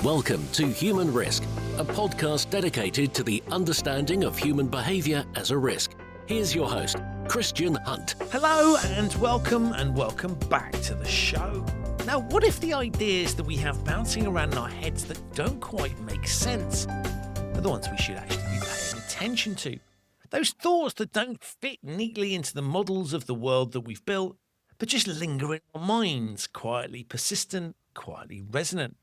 Welcome to Human Risk, a podcast dedicated to the understanding of human behaviour as a risk. Here's your host, Christian Hunt. Hello and welcome back to the show. Now, what if the ideas that we have bouncing around in our heads that don't quite make sense are the ones we should actually be paying attention to? Those thoughts that don't fit neatly into the models of the world that we've built, but just linger in our minds, quietly persistent, quietly resonant.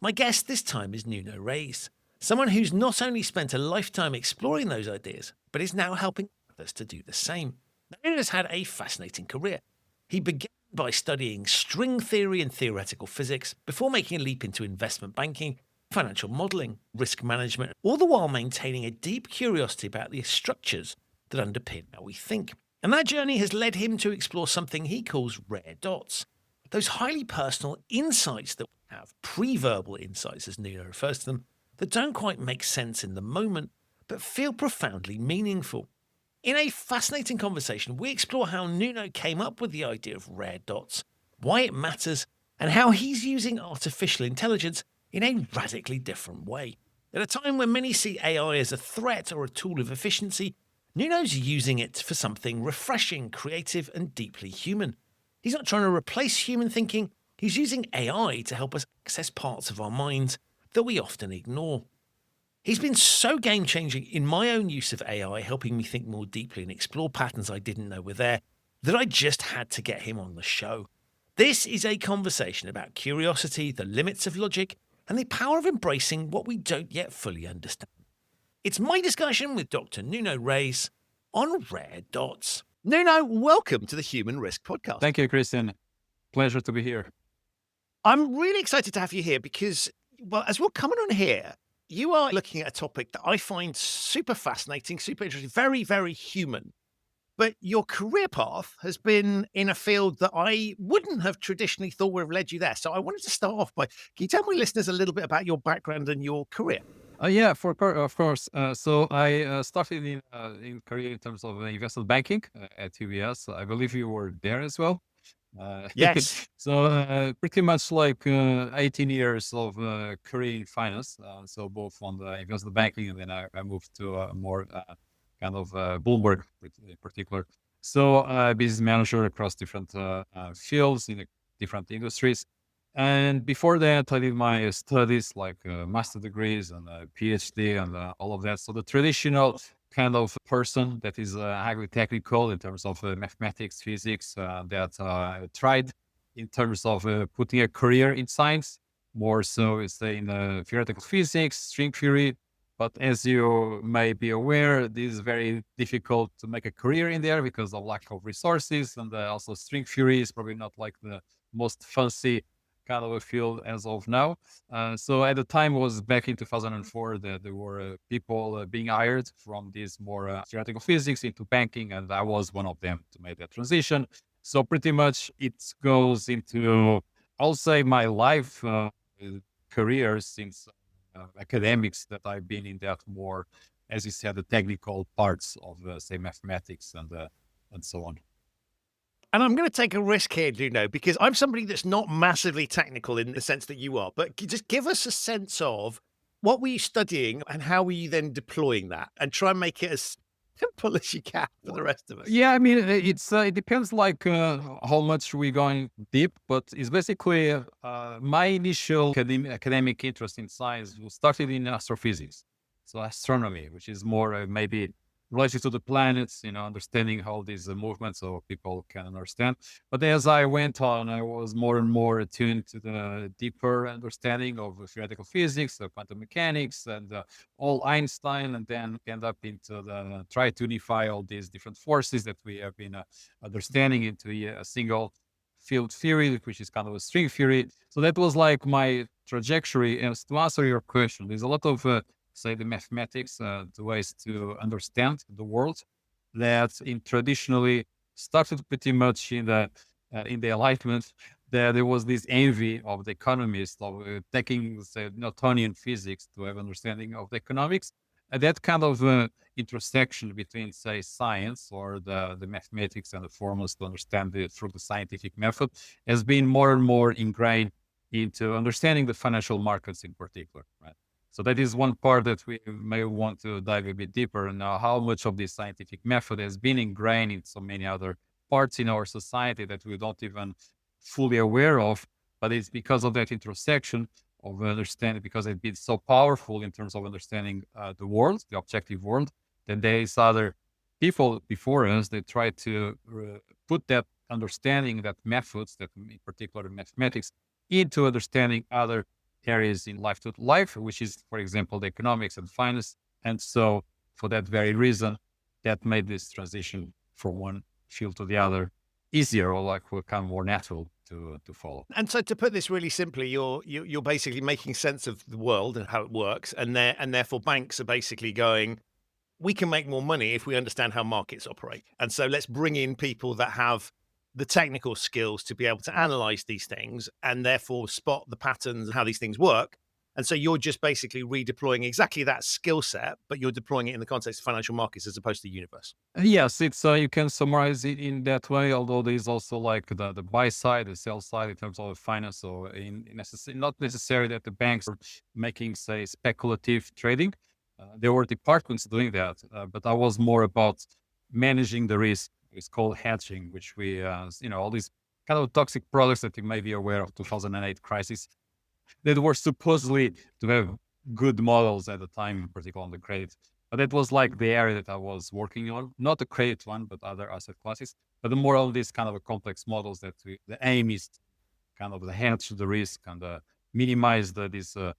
My guest this time is Nuno Reis, someone who's not only spent a lifetime exploring those ideas, but is now helping others to do the same. Nuno has had a fascinating career. He began by studying string theory and theoretical physics before making a leap into investment banking, financial modelling, risk management, all the while maintaining a deep curiosity about the structures that underpin how we think. And that journey has led him to explore something he calls rare dots, those highly personal insights that we have, preverbal insights as Nuno refers to them, that don't quite make sense in the moment, but feel profoundly meaningful. In a fascinating conversation, we explore how Nuno came up with the idea of rare dots, why it matters, and how he's using artificial intelligence in a radically different way. At a time when many see AI as a threat or a tool of efficiency, Nuno's using it for something refreshing, creative, and deeply human. He's not trying to replace human thinking, he's using AI to help us access parts of our minds that we often ignore. He's been so game-changing in my own use of AI, helping me think more deeply and explore patterns I didn't know were there, that I just had to get him on the show. This is a conversation about curiosity, the limits of logic, and the power of embracing what we don't yet fully understand. It's my discussion with Dr. Nuno Reis on rare dots. Nuno, welcome to the Human Risk Podcast. Thank you, Christian. Pleasure to be here. I'm really excited to have you here because, well, as we're coming on here, you are looking at a topic that I find super fascinating, super interesting, very, very human. But your career path has been in a field that I wouldn't have traditionally thought would have led you there. So I wanted to start off by, can you tell my listeners a little bit about your background and your career? Yeah, of course. So I started in career in terms of investment banking at UBS. I believe you were there as well. Yes. So pretty much like 18 years of career in finance. So both on the investment banking, and then I moved to more kind of Bloomberg in particular. So business manager across different fields in different industries. And before that, I did my studies like master degrees and PhD and all of that. So the traditional kind of person that is highly technical in terms of mathematics, physics, that tried in terms of putting a career in science, more so is in theoretical physics, string theory. But as you may be aware, this is very difficult to make a career in there because of lack of resources. And also string theory is probably not like the most fancy kind of a field as of now. So at the time, it was back in 2004 that there were people being hired from this more theoretical physics into banking, and I was one of them to make that transition. So pretty much it goes into, I'll say, my life career since academics that I've been in that more, as you said, the technical parts of, say, mathematics and so on. And I'm going to take a risk here, Nuno, because I'm somebody that's not massively technical in the sense that you are, but just give us a sense of what were you studying and how were you then deploying that, and try and make it as simple as you can for the rest of us. Yeah, I mean, it depends like how much we're going deep, but it's basically my initial academic interest in science started in astrophysics. So astronomy, which is more maybe related to the planets, understanding how these movements so people can understand. But as I went on, I was more and more attuned to the deeper understanding of theoretical physics, quantum mechanics, and all Einstein, and then end up into try to unify all these different forces that we have been understanding into a single field theory, which is kind of a string theory. So that was like my trajectory. And to answer your question, there's a lot of say the mathematics, the ways to understand the world that traditionally started pretty much in the Enlightenment. There was this envy of the economists of taking, say, Newtonian physics to have understanding of the economics. And that kind of intersection between, say, science or the mathematics and the formulas to understand it through the scientific method has been more and more ingrained into understanding the financial markets in particular, right? So that is one part that we may want to dive a bit deeper. Now, how much of this scientific method has been ingrained in so many other parts in our society that we don't even fully aware of, but it's because of that intersection of understanding, because it's been so powerful in terms of understanding the world, the objective world, that there is other people before us that try to put that understanding, that methods, that in particular mathematics, into understanding other areas in life to life, which is, for example, the economics and finance. And so for that very reason, that made this transition from one field to the other easier, or like will come more natural to follow. And so, to put this really simply, you're basically making sense of the world and how it works, and therefore banks are basically going, we can make more money if we understand how markets operate, and so let's bring in people that have the technical skills to be able to analyze these things and therefore spot the patterns and how these things work. And so you're just basically redeploying exactly that skill set, but you're deploying it in the context of financial markets as opposed to the universe. Yes, it's you can summarize it in that way. Although there is also like the buy side, the sell side in terms of finance. So not necessarily that the banks are making, say, speculative trading. There were departments doing that, but I was more about managing the risk. It's called hedging, which we, all these kind of toxic products that you may be aware of, 2008 crisis, that were supposedly to have good models at the time, particularly on the credit. But that was like the area that I was working on, not the credit one, but other asset classes. But the more of these kind of complex models that the aim is to kind of hedge the risk and minimize the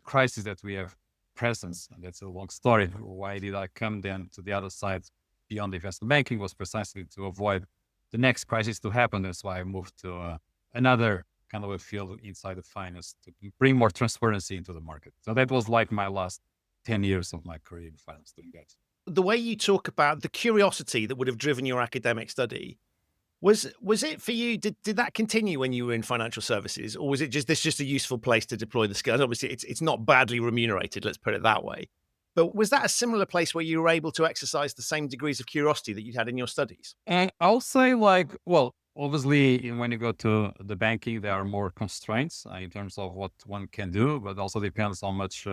crisis that we have present. And that's a long story. Why did I come then to the other side beyond investment banking? Was precisely to avoid the next crisis to happen. That's why I moved to another kind of a field inside of finance to bring more transparency into the market. So that was like my last 10 years of my career in finance doing that. The way you talk about the curiosity that would have driven your academic study, was it for you? Did that continue when you were in financial services, or was it just a useful place to deploy the skills? Obviously, it's not badly remunerated. Let's put it that way. But was that a similar place where you were able to exercise the same degrees of curiosity that you had in your studies? And I'll say obviously when you go to the banking, there are more constraints in terms of what one can do, but also depends on much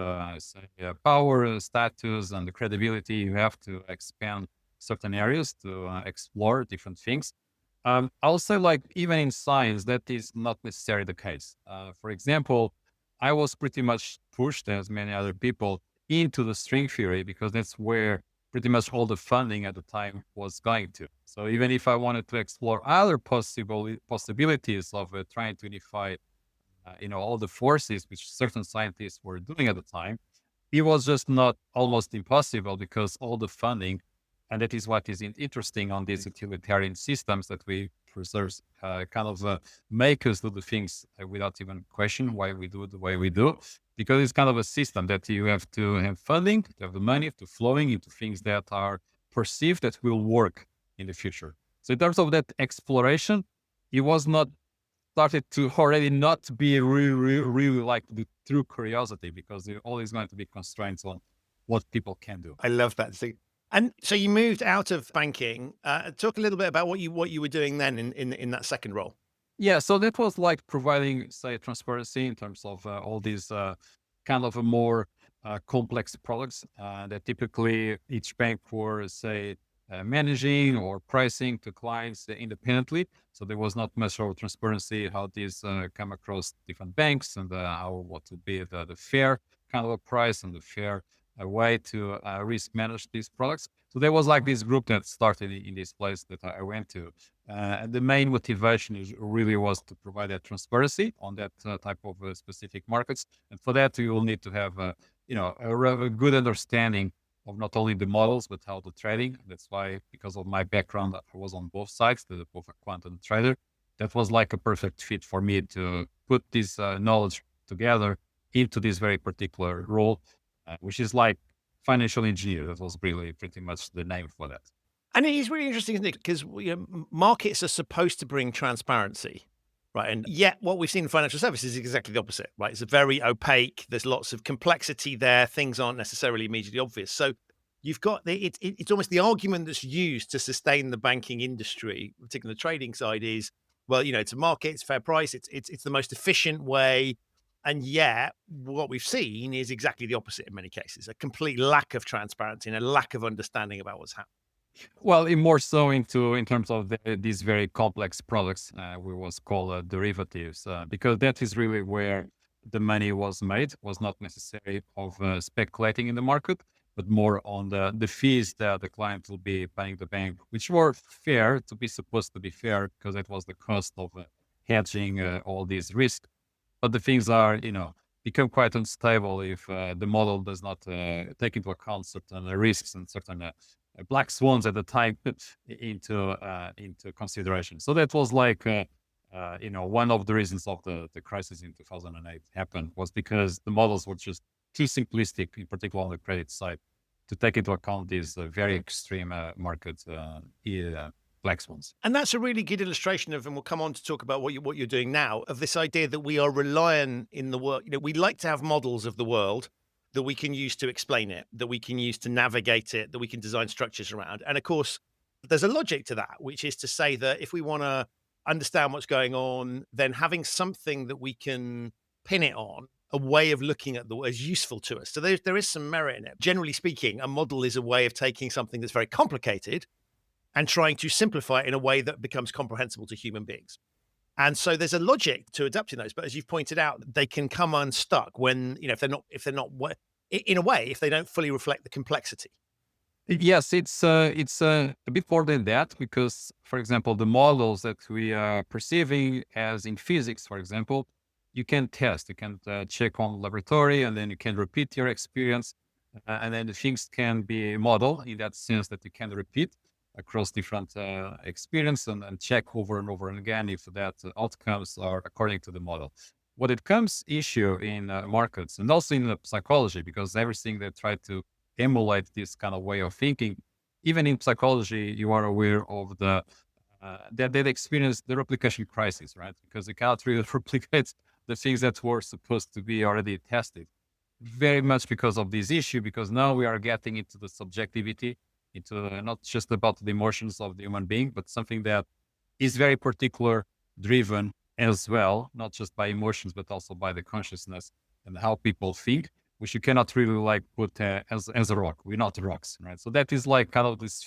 power, status, and the credibility you have to expand certain areas to explore different things. I'll say even in science, that is not necessarily the case. For example, I was pretty much pushed, as many other people, into the string theory because that's where pretty much all the funding at the time was going to. So even if I wanted to explore other possibilities of trying to unify, all the forces which certain scientists were doing at the time, it was just not almost impossible because all the funding, and that is what is interesting on these utilitarian systems that we preserve, make us do the things without even question why we do it the way we do. Because it's kind of a system that you have to have funding, to have the money, to flowing into things that are perceived that will work in the future. So in terms of that exploration, it was not started to already not be really like the true curiosity because there always going to be constraints on what people can do. I love that thing. And so you moved out of banking. Talk a little bit about what you were doing then in that second role. Yeah, so that was like providing, say, transparency in terms of all these kind of a more complex products that typically each bank were, say, managing or pricing to clients independently. So there was not much of transparency how these come across different banks and what would be the fair kind of a price and the fair way to risk manage these products. So there was like this group that started in this place that I went to. And the main motivation really was to provide that transparency on that type of specific markets. And for that, you will need to have a good understanding of not only the models, but how the trading. That's why, because of my background, I was on both sides, both a quant and a trader. That was like a perfect fit for me to put this knowledge together into this very particular role, which is like financial engineer. That was really pretty much the name for that. And it is really interesting, isn't it? Because markets are supposed to bring transparency, right? And yet what we've seen in financial services is exactly the opposite, right? It's a very opaque. There's lots of complexity there. Things aren't necessarily immediately obvious. So you've got it's almost the argument that's used to sustain the banking industry, particularly the trading side, is well, it's a market, it's fair price, it's the most efficient way. And yet, what we've seen is exactly the opposite in many cases: a complete lack of transparency and a lack of understanding about what's happening. Well, more so in terms of these very complex products, we was called derivatives, because that is really where the money was made. Was not necessary of speculating in the market, but more on the fees that the client will be paying the bank, which were fair to be supposed to be fair because it was the cost of hedging all these risks. But the things are, become quite unstable if the model does not take into account certain risks and certain black swans at the time into consideration. So that was like, one of the reasons of the crisis in 2008 happened was because the models were just too simplistic, in particular on the credit side, to take into account these very extreme market black swans. And that's a really good illustration of, and we'll come on to talk about what you're doing now, of this idea that we are reliant in the world. We like to have models of the world that we can use to explain it, that we can use to navigate it, that we can design structures around. And of course, there's a logic to that, which is to say that if we want to understand what's going on, then having something that we can pin it on, a way of looking at the world, is useful to us. So there is some merit in it. Generally speaking, a model is a way of taking something that's very complicated and trying to simplify it in a way that becomes comprehensible to human beings. And so there's a logic to adapting those, but as you've pointed out, they can come unstuck when, if they're not, in a way, if they don't fully reflect the complexity. Yes, it's a bit more than that because, for example, the models that we are perceiving as in physics, for example, you can test, you can check on laboratory, and then you can repeat your experience, and then the things can be modeled in that sense that you can repeat across different experience and check over and over again if that outcomes are according to the model. What it comes issue in markets and also in psychology, because everything they try to emulate this kind of way of thinking, even in psychology, you are aware of that they experience the replication crisis, right? Because you cannot really replicate the things that were supposed to be already tested. Very much because of this issue, because now we are getting into the subjectivity, into not just about the emotions of the human being, but something that is very particular driven as well, not just by emotions, but also by the consciousness and how people think, which you cannot really put as a rock. We're not rocks, right? So that is like kind of this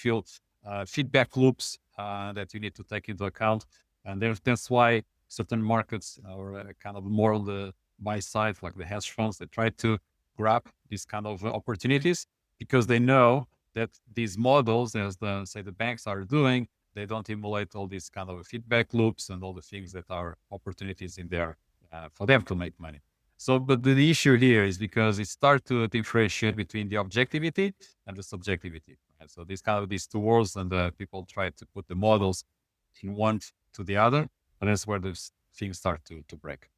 feedback loops that you need to take into account. And that's why certain markets are kind of more on the buy side, like the hedge funds, they try to grab these kind of opportunities because they know that these models, as the banks are doing, they don't emulate all these kind of feedback loops and all the things that are opportunities in there for them to make money. So, but the issue here is because it starts to differentiate between the objectivity and the subjectivity. Right? So these two worlds, and people try to put the models in one to the other, and that's where those things start to break.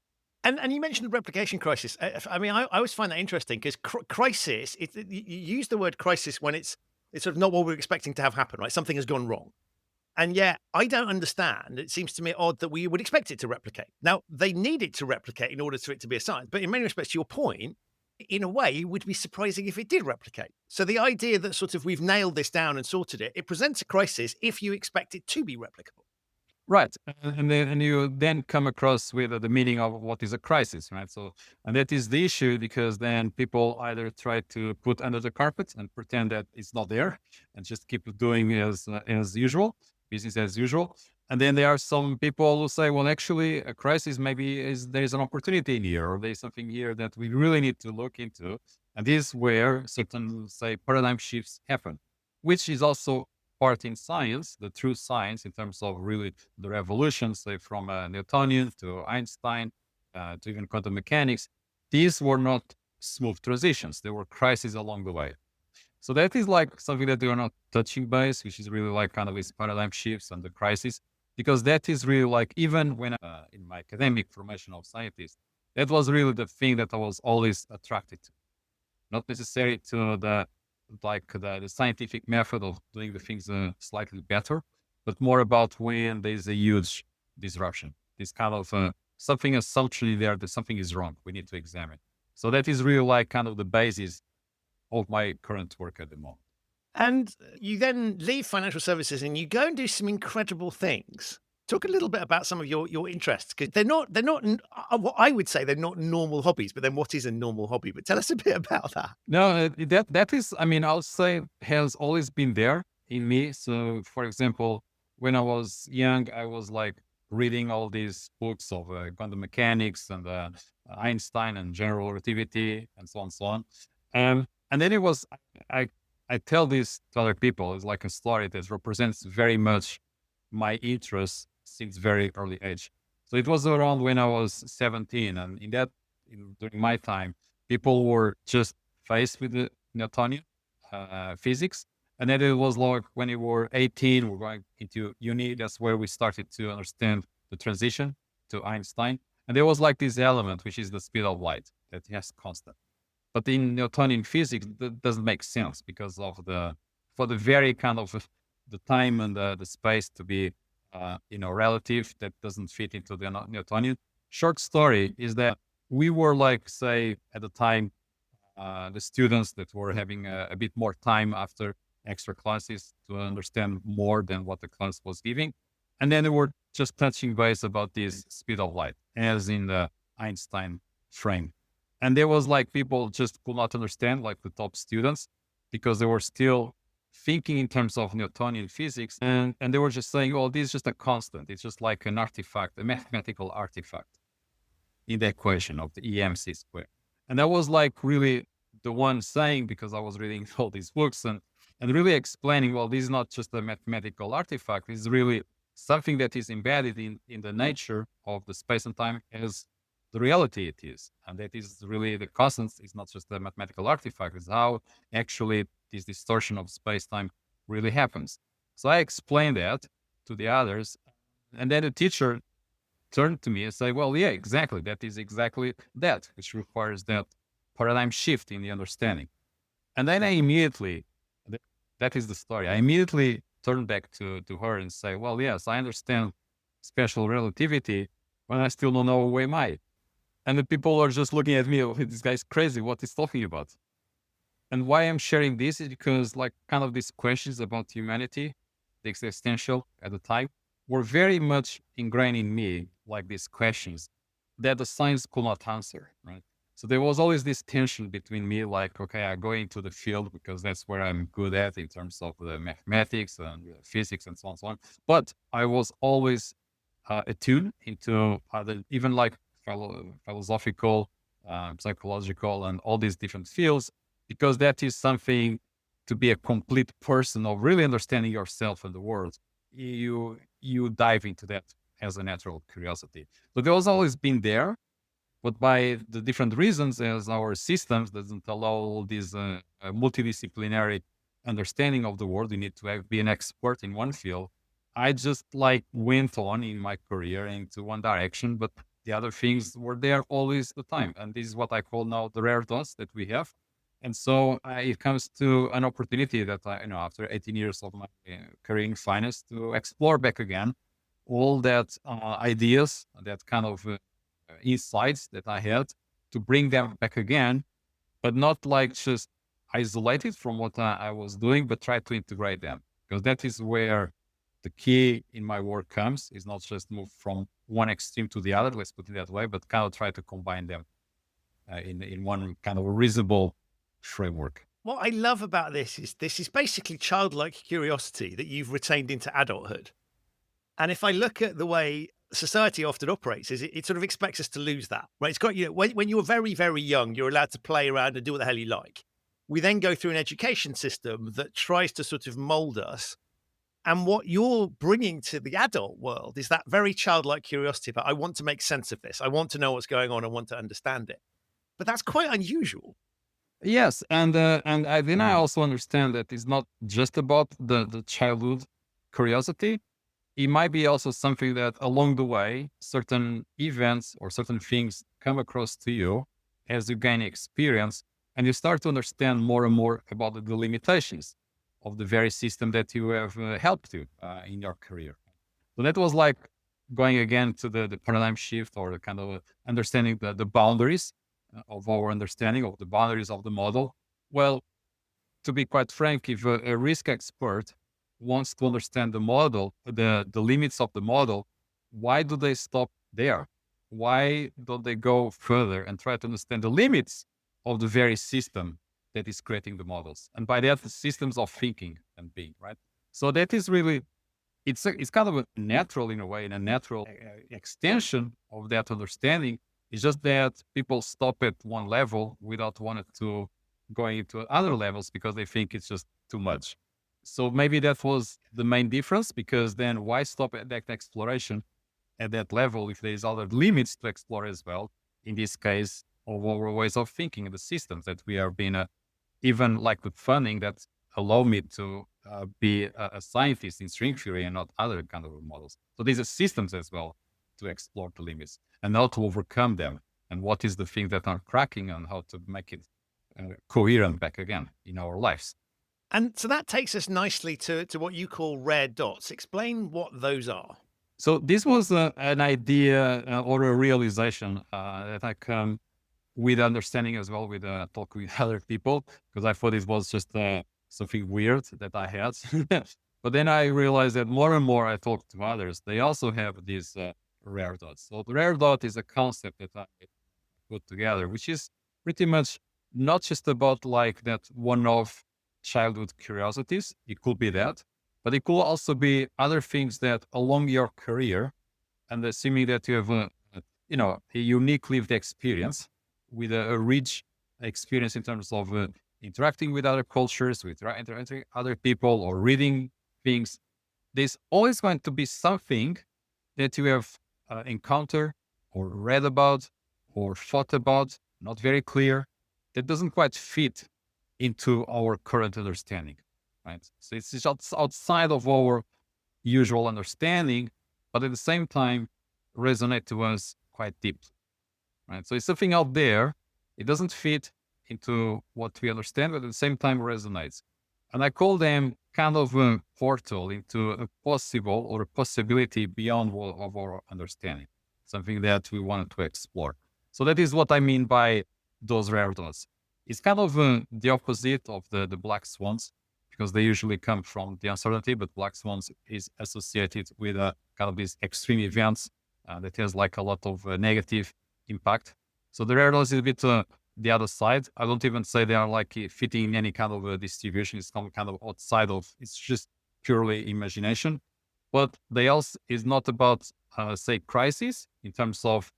And you mentioned the replication crisis. I always find that interesting because crisis, you use the word crisis when it's sort of not what we're expecting to have happen, right? Something has gone wrong. And yet I don't understand. It seems to me odd that we would expect it to replicate. Now, they need it to replicate in order for it to be a science. But in many respects, to your point, in a way, it would be surprising if it did replicate. So the idea that sort of we've nailed this down and sorted it, it presents a crisis if you expect it to be replicable. Right. And you then come across with the meaning of what is a crisis, right? So, and that is the issue because then people either try to put under the carpet and pretend that it's not there and just keep doing as usual, business as usual. And then there are some people who say, well, actually a crisis maybe there's an opportunity in here, or there's something here that we really need to look into. And this is where certain, say, paradigm shifts happen, which is also part in science, the true science in terms of really the revolutions, say from Newtonian to Einstein, to even quantum mechanics. These were not smooth transitions. There were crises along the way. So that is like something that we are not touching base, which is really like kind of these paradigm shifts and the crisis, because that is really like, even when in my academic formation of scientists, that was really the thing that I was always attracted to. Not necessarily to the scientific method of doing the things slightly better, but more about when there's a huge disruption. This kind of something assumptionally there that something is wrong. We need to examine. So that is really like kind of the basis of my current work at the moment. And you then leave financial services and you go and do some incredible things. Talk a little bit about some of your interests, because what I would say they're not normal hobbies, but then what is a normal hobby? But tell us a bit about that. No, that is, I mean, I'll say has always been there in me. So, for example, when I was young, I was like reading all these books of quantum mechanics and Einstein and general relativity and so on and so on. And then it was, I, I tell this to other people. It's like a story that represents very much my interest since very early age. So it was around when I was 17, and during my time, people were just faced with the Newtonian physics. And then it was like when we were 18, we're going into uni. That's where we started to understand the transition to Einstein. And there was like this element, which is the speed of light, that has constant. But in Newtonian physics, that doesn't make sense because of for the very kind of the time and the space to be, relative, that doesn't fit into the Newtonian. Short story is that we were like, say, at the time, the students that were having a bit more time after extra classes to understand more than what the class was giving. And then they were just touching base about this speed of light, as in the Einstein frame. And there was like people just could not understand, like the top students, because they were still thinking in terms of Newtonian physics. And they were just saying, oh, this is just a constant. It's just like an artifact, a mathematical artifact in the equation of the EMC square. And that was like really the one saying, because I was reading all these books and really explaining, well, this is not just a mathematical artifact. It's really something that is embedded in the nature of the space and time as the reality it is. And that is really the constants. It's not just a mathematical artifact. It's how actually this distortion of space-time really happens. So I explained that to the others. And then the teacher turned to me and said, well, yeah, exactly. That is exactly that, which requires that paradigm shift in the understanding. And then I immediately, that is the story. I immediately turned back to her and say, well, yes, I understand special relativity, but I still don't know who am I. And the people are just looking at me, oh, this guy's crazy. What he's talking about? And why I'm sharing this is because like kind of these questions about humanity, the existential at the time, were very much ingrained in me, like these questions that the science could not answer, right? So there was always this tension between me, like, okay, I go into the field because that's where I'm good at in terms of the mathematics and physics and so on and so on. But I was always attuned into other, even like philosophical, psychological, and all these different fields, because that is something to be a complete person of really understanding yourself and the world. You dive into that as a natural curiosity. So there was always been there, but by the different reasons, as our systems doesn't allow all this multidisciplinary understanding of the world, you need to be an expert in one field. I just like went on in my career into one direction, but the other things were there always the time. And this is what I call now the rare dose that we have. And so it comes to an opportunity that I, after 18 years of my career in finance, to explore back again all that ideas, that kind of insights that I had, to bring them back again, but not like just isolated from what I was doing, but try to integrate them, because that is where the key in my work comes, is not just move from one extreme to the other, let's put it that way, but kind of try to combine them in one kind of a reasonable framework. What I love about this is basically childlike curiosity that you've retained into adulthood. And if I look at the way society often operates, is it sort of expects us to lose that, right? It's got, when you're very, very young, you're allowed to play around and do what the hell you like. We then go through an education system that tries to sort of mold us. And what you're bringing to the adult world is that very childlike curiosity about, I want to make sense of this. I want to know what's going on. I want to understand it. But that's quite unusual. Yes, and then I also understand that it's not just about the childhood curiosity. It might be also something that along the way, certain events or certain things come across to you as you gain experience, and you start to understand more and more about the limitations of the very system that you have helped you in your career. So that was like going again to the paradigm shift, or the kind of understanding the boundaries of our understanding of the boundaries of the model. Well, to be quite frank, if a risk expert wants to understand the model, the limits of the model, why do they stop there? Why don't they go further and try to understand the limits of the very system that is creating the models? And by that, the systems of thinking and being, right? So that is really, it's kind of a natural in a way, and a natural extension of that understanding. It's just that people stop at one level without wanting to going into other levels because they think it's just too much. So maybe that was the main difference, because then why stop at that exploration at that level if there's other limits to explore as well? In this case, of our ways of thinking and the systems that we have been, even like with funding that allow me to be a scientist in string theory and not other kind of models. So these are systems as well to explore the limits and how to overcome them, and what is the things that are cracking and how to make it coherent back again in our lives. And so that takes us nicely to what you call rare dots. Explain what those are. So this was an idea or a realization that I come with understanding as well, with talk with other people, because I thought it was just something weird that I had. But then I realized that more and more I talk to others, they also have these rare dots. So the rare dot is a concept that I put together, which is pretty much not just about like that one-off childhood curiosities. It could be that, but it could also be other things that along your career, and assuming that you have a unique lived experience with a rich experience in terms of interacting with other cultures, with interacting with other people, or reading things. There's always going to be something that you have encountered or read about or thought about, not very clear, that doesn't quite fit into our current understanding, right? So it's just outside of our usual understanding, but at the same time resonate to us quite deeply, right? So it's something out there. It doesn't fit into what we understand, but at the same time resonates. And I call them kind of a portal into a possible or a possibility beyond of our understanding, something that we wanted to explore. So that is what I mean by those rare dots. It's kind of the opposite of the black swans, because they usually come from the uncertainty, but black swans is associated with kind of these extreme events that has like a lot of negative impact. So the rare dots is a bit the other side. I don't even say they are like fitting in any kind of distribution. It's kind of outside of, it's just purely imagination. But they also is not about, say, crisis in terms of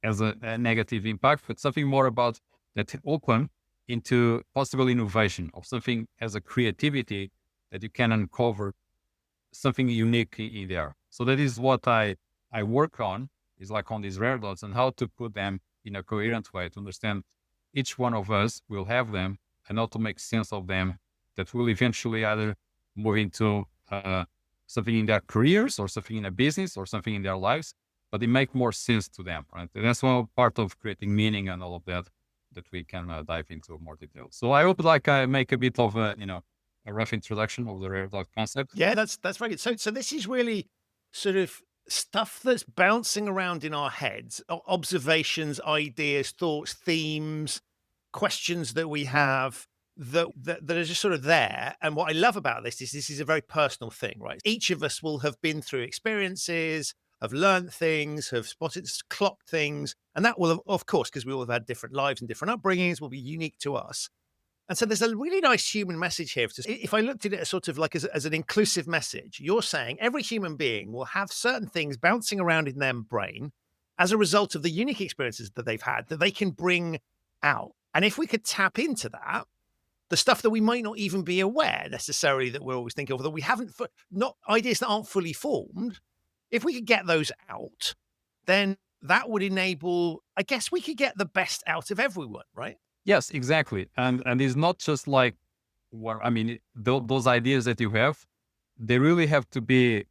as a negative impact, but something more about that open into possible innovation of something as a creativity that you can uncover something unique in there. So that is what I work on, is like on these rare dots and how to put them in a coherent way to understand each one of us will have them and how to make sense of them that will eventually either move into something in their careers or something in a business or something in their lives, but they make more sense to them, right? And that's one part of creating meaning and all of that we can dive into more detail. So I hope like I make a bit of a rough introduction of the rare dot concept. Yeah, that's very good. So this is really sort of stuff that's bouncing around in our heads, observations, ideas, thoughts, themes, questions that we have that are just sort of there. And what I love about this is a very personal thing, right? Each of us will have been through experiences, have learned things, have spotted, clocked things. And that will, of course, because we all have had different lives and different upbringings, will be unique to us. And so there's a really nice human message here. If I looked at it as sort of like as an inclusive message, you're saying every human being will have certain things bouncing around in their brain as a result of the unique experiences that they've had that they can bring out. And if we could tap into that, the stuff that we might not even be aware necessarily that we're always thinking of, that we haven't, not ideas that aren't fully formed, if we could get those out, then that would enable, I guess we could get the best out of everyone, right? Yes, exactly. And it's not just like, those ideas that you have, they really have to be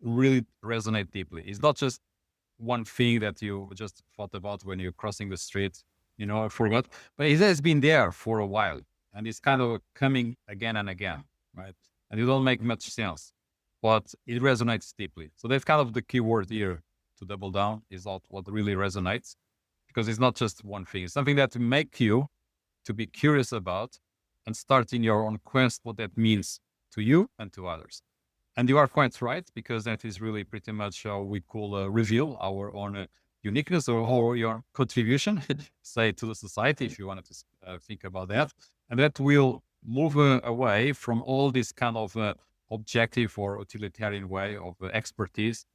really resonate deeply. It's not just one thing that you just thought about when you're crossing the street, I forgot, but it has been there for a while and it's kind of coming again and again, right? And it don't make much sense, but it resonates deeply. So that's kind of the key word here to double down, is what really resonates, because it's not just one thing. It's something that make you to be curious about and start in your own quest what that means to you and to others. And you are quite right, because that is really pretty much how we could reveal our own uniqueness or your contribution, say, to the society, if you wanted to think about that. And that will move away from all this kind of objective or utilitarian way of expertise,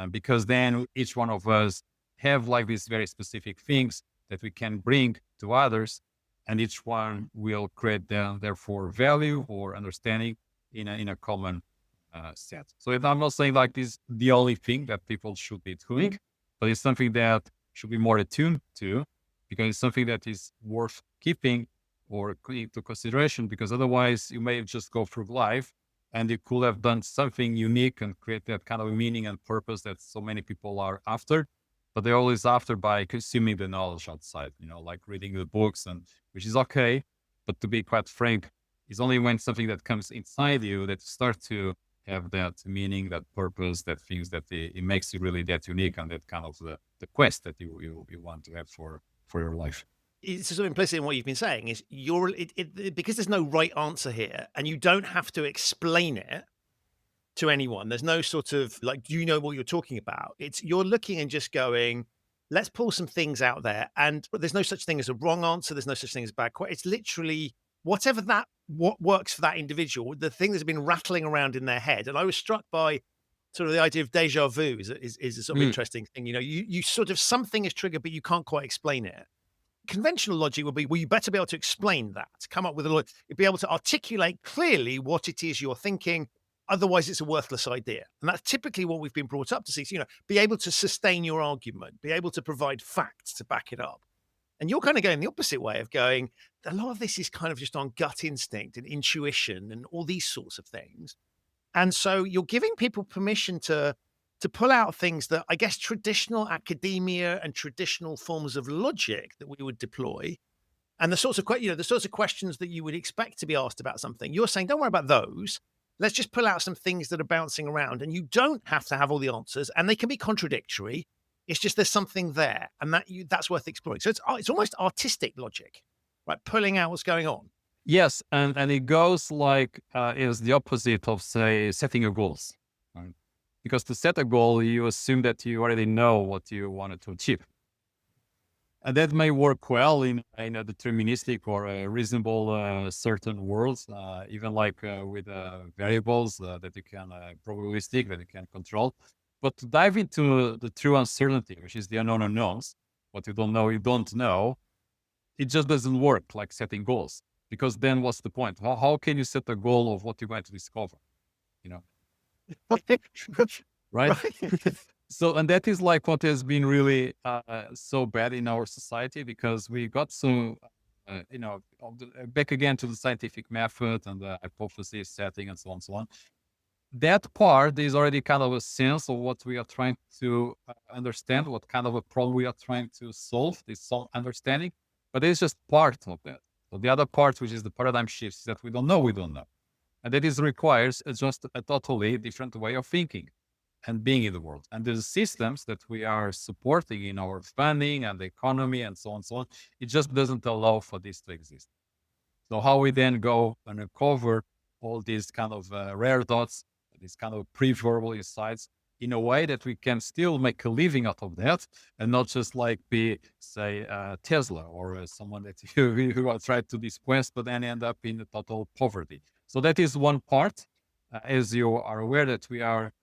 because then each one of us have like these very specific things that we can bring to others, and each one will create therefore value or understanding in a common set. So I'm not saying like this the only thing that people should be doing, but it's something that should be more attuned to, because it's something that is worth keeping or into consideration, because otherwise you may just go through life and you could have done something unique and create that kind of meaning and purpose that so many people are after, but they're always after by consuming the knowledge outside, like reading the books, and which is okay. But to be quite frank, it's only when something that comes inside you that start to have that meaning, that purpose, that things that it makes you really that unique, and that kind of the quest that you want to have for your life. It's sort of implicit in what you've been saying is because there's no right answer here, and you don't have to explain it to anyone. There's no sort of like, do you know what you're talking about? You're looking and just going, let's pull some things out there. And there's no such thing as a wrong answer. There's no such thing as a bad question. It's literally whatever what works for that individual, the thing that's been rattling around in their head. And I was struck by sort of the idea of deja vu is a sort of interesting thing. You sort of, something is triggered, but you can't quite explain it. Conventional logic would be, well, you better be able to explain that, come up with you'd be able to articulate clearly what it is you're thinking. Otherwise, it's a worthless idea. And that's typically what we've been brought up to see. So, be able to sustain your argument, be able to provide facts to back it up. And you're kind of going the opposite way of going, a lot of this is kind of just on gut instinct and intuition and all these sorts of things. And so you're giving people permission to pull out things that I guess traditional academia and traditional forms of logic that we would deploy, and the sorts of questions that you would expect to be asked about something. You're saying, don't worry about those. Let's just pull out some things that are bouncing around, and you don't have to have all the answers, and they can be contradictory. It's just there's something there, and that's worth exploring. So it's almost artistic logic, right? Pulling out what's going on. Yes, and it goes like is the opposite of, say, setting a goals. Right? Because to set a goal, you assume that you already know what you wanted to achieve. And that may work well in a deterministic or a reasonable certain worlds, even like with variables that you can, probabilistic, that you can control. But to dive into the true uncertainty, which is the unknown unknowns, what you don't know, it just doesn't work like setting goals. Because then what's the point? How can you set a goal of what you're going to discover? Right? So, and that is like what has been really so bad in our society, because we got so, back again to the scientific method and the hypothesis setting and so on and so on. That part is already kind of a sense of what we are trying to understand, what kind of a problem we are trying to solve, this understanding, but it's just part of that. So the other part, which is the paradigm shift, is that we don't know. And that requires just a totally different way of thinking and being in the world. And the systems that we are supporting in our funding and the economy and so on, it just doesn't allow for this to exist. So how we then go and uncover all these kind of rare thoughts, these kind of preverbal insights, in a way that we can still make a living out of that, and not just like be, say, Tesla or someone that who are trying to displace, but then end up in total poverty. So that is one part, as you are aware that we are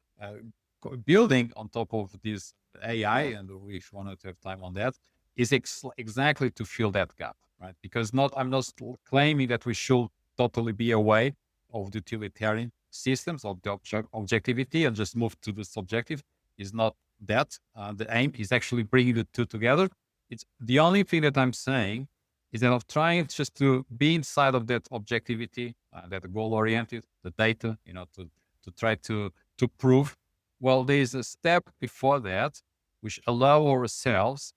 building on top of this AI, and we wanted to have time on that, is exactly to fill that gap, right? Because I'm not claiming that we should totally be away of the utilitarian systems of the objectivity and just move to the subjective. Is not that. The aim is actually bringing the two together. It's the only thing that I'm saying is that I'm trying just to be inside of that objectivity, that goal-oriented, the data, to try to prove. Well, there is a step before that, which allow ourselves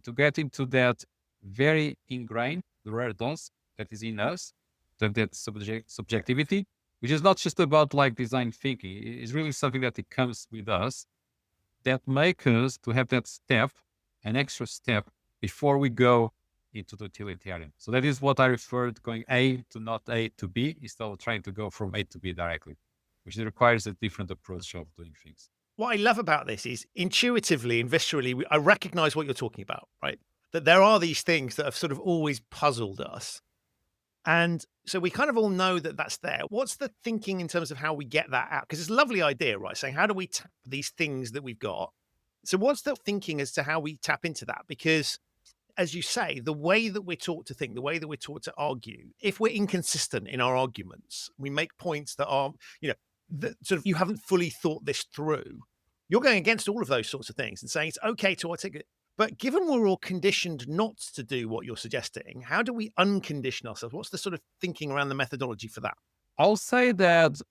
to get into that very ingrained, the rare dose that is in us, that subjectivity, which is not just about like design thinking. It's really something that it comes with us that makes us to have that step, an extra step before we go into the utilitarian. So that is what I referred going A to not A to B, instead of trying to go from A to B directly. which requires a different approach of doing things. What I love about this is intuitively and viscerally, I recognize what you're talking about, right? That there are these things that have sort of always puzzled us. And so we kind of all know that that's there. What's the thinking in terms of how we get that out? Because it's a lovely idea, right? Saying, how do we tap these things that we've got? So what's the thinking as to how we tap into that? Because as you say, the way that we're taught to think, the way that we're taught to argue, if we're inconsistent in our arguments, we make points that are, that sort of you haven't fully thought this through. You're going against all of those sorts of things and saying it's okay to articulate. But given we're all conditioned not to do what you're suggesting, how do we uncondition ourselves? What's the sort of thinking around the methodology for that? I'll say that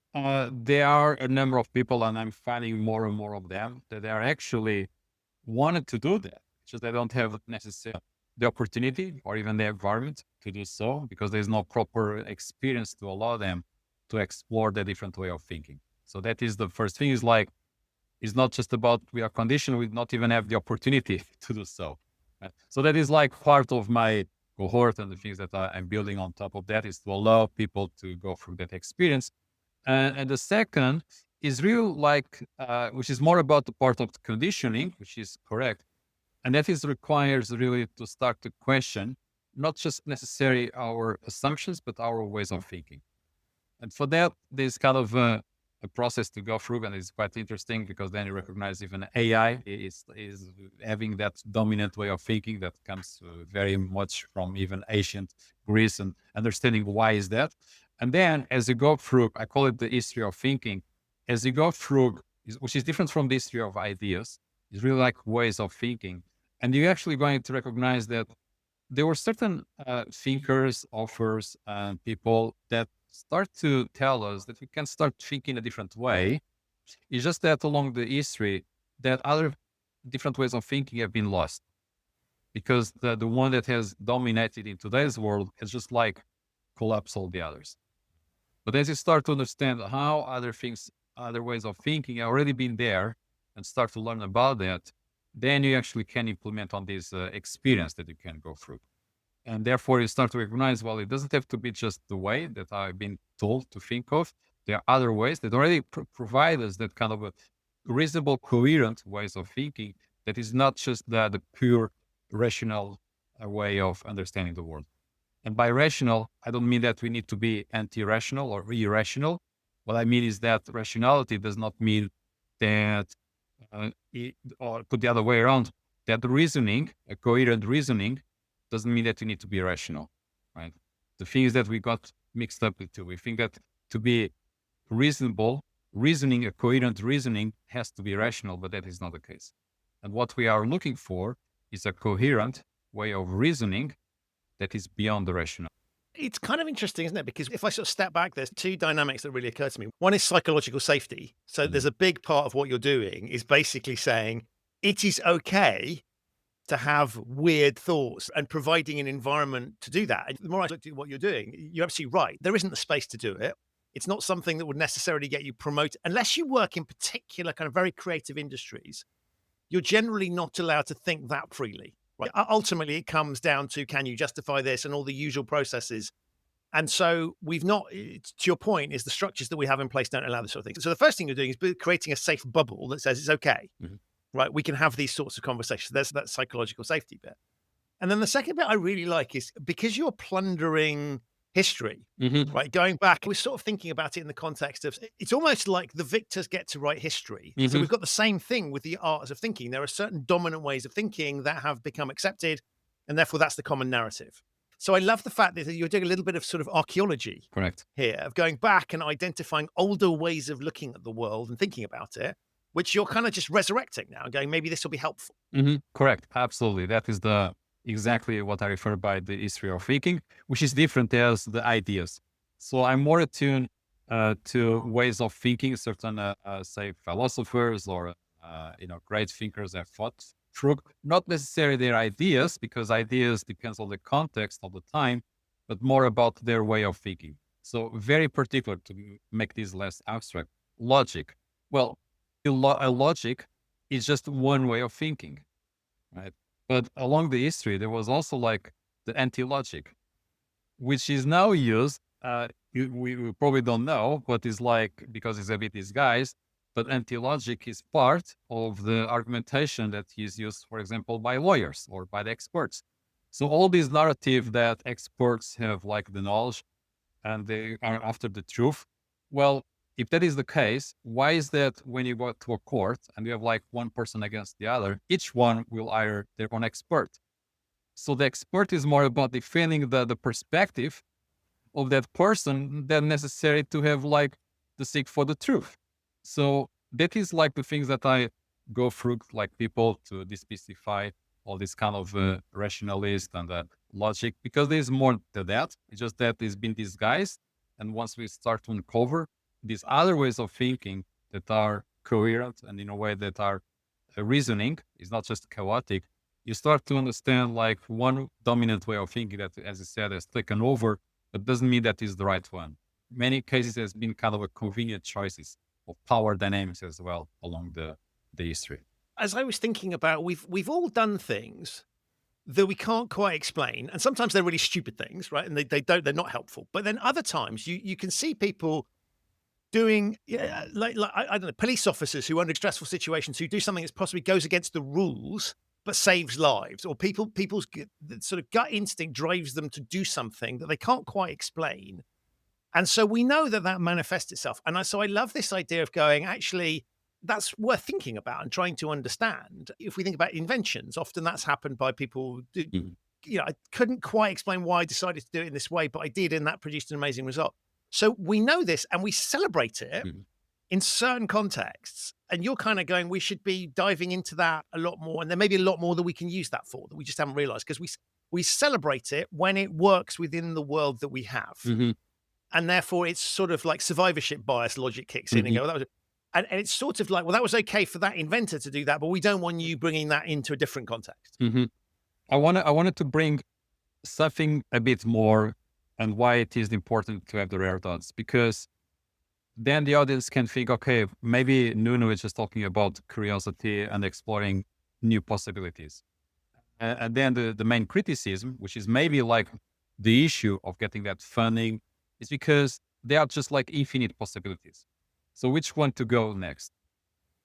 there are a number of people, and I'm finding more and more of them, that they are actually wanted to do that. Just they don't have necessarily the opportunity or even the environment to do so, because there's no proper experience to allow them to explore the different way of thinking. So that is the first thing, is like, it's not just about we are conditioned, we not even have the opportunity to do so. Right? So that is like part of my cohort, and the things that I'm building on top of that is to allow people to go through that experience. And the second is real like, which is more about the part of the conditioning, which is correct. And that is requires really to start to question, not just necessarily our assumptions, but our ways of thinking. And for that, there's kind of a process to go through, and it's quite interesting because then you recognize even AI is having that dominant way of thinking that comes very much from even ancient Greece, and understanding why is that. And then as you go through, I call it the history of thinking, as you go through, which is different from the history of ideas, is really like ways of thinking. And you're actually going to recognize that there were certain thinkers, authors, and people that start to tell us that we can start thinking a different way. It's just that along the history, that other different ways of thinking have been lost, because the one that has dominated in today's world has just like collapsed all the others. But as you start to understand how other things, other ways of thinking have already been there, and start to learn about that, then you actually can implement on this experience that you can go through. And therefore you start to recognize, well, it doesn't have to be just the way that I've been told to think of. There are other ways that already provide us that kind of a reasonable, coherent ways of thinking that is not just the pure rational way of understanding the world. And by rational, I don't mean that we need to be anti-rational or irrational. What I mean is that rationality does not mean that, or put the other way around, that reasoning, a coherent reasoning, doesn't mean that you need to be rational, right? The thing is that we got mixed up with two. We think that to be reasonable, reasoning, a coherent reasoning has to be rational, but that is not the case. And what we are looking for is a coherent way of reasoning that is beyond the rational. It's kind of interesting, isn't it? Because if I sort of step back, there's two dynamics that really occur to me. One is psychological safety. So there's a big part of what you're doing is basically saying it is okay to have weird thoughts and providing an environment to do that. And the more I look at what you're doing, you're absolutely right. There isn't the space to do it. It's not something that would necessarily get you promoted. Unless you work in particular kind of very creative industries, you're generally not allowed to think that freely. Right? Ultimately, it comes down to, can you justify this and all the usual processes. And so we've not, to your point, is the structures that we have in place don't allow this sort of thing. So the first thing you're doing is creating a safe bubble that says it's okay. Mm-hmm. Right, we can have these sorts of conversations. There's that psychological safety bit. And then the second bit I really like is because you're plundering history, right? Going back, we're sort of thinking about it in the context of, it's almost like the victors get to write history. So we've got the same thing with the arts of thinking. There are certain dominant ways of thinking that have become accepted, and therefore that's the common narrative. So I love the fact that you're doing a little bit of sort of archaeology here, of going back and identifying older ways of looking at the world and thinking about it, which you're kind of just resurrecting now and going, maybe this will be helpful. Correct. Absolutely. That is exactly what I refer by the history of thinking, which is different as the ideas. So I'm more attuned to ways of thinking, certain, say, philosophers or, great thinkers have thought through, not necessarily their ideas, because ideas depends on the context of the time, but more about their way of thinking. So very particular, to make this less abstract, logic. Well, a logic is just one way of thinking, right? But along the history, there was also like the anti-logic, which is now used we probably don't know what is like because it's a bit disguised, but anti-logic is part of the argumentation that is used, for example, by lawyers or by the experts. So all this narrative that experts have like the knowledge and they are after the truth. Well, if that is the case, why is that when you go to a court and you have like one person against the other, each one will hire their own expert? So the expert is more about defending the perspective of that person than necessary to have like the seek for the truth. So that is like the things that I go through, like people to demystify all this kind of rationalist and logic, because there's more to that. It's just that it's been disguised. And once we start to uncover these other ways of thinking that are coherent and in a way that are reasoning, is not just chaotic, you start to understand like one dominant way of thinking that, as I said, has taken over, but doesn't mean that is the right one. Many cases has been kind of a convenient choices of power dynamics as well along the history. As I was thinking about, we've all done things that we can't quite explain, and sometimes they're really stupid things, right? And they're not helpful. But then other times you can see people doing like I don't know, police officers who under stressful situations who do something that possibly goes against the rules but saves lives, or people's sort of gut instinct drives them to do something that they can't quite explain. And so we know that manifests itself. And so I love this idea of going, actually, that's worth thinking about and trying to understand. If we think about inventions, often that's happened by people, I couldn't quite explain why I decided to do it in this way, but I did, and that produced an amazing result. So we know this and we celebrate it in certain contexts. And you're kind of going, we should be diving into that a lot more. And there may be a lot more that we can use that for that we just haven't realized, because we celebrate it when it works within the world that we have. And therefore it's sort of like survivorship bias logic kicks in and go, and it's sort of like, well, that was okay for that inventor to do that, but we don't want you bringing that into a different context. I wanted to bring something a bit more and why it is important to have the rare thoughts, because then the audience can think, okay, maybe Nuno is just talking about curiosity and exploring new possibilities. And then the main criticism, which is maybe like the issue of getting that funding, is because they are just like infinite possibilities. So which one to go next?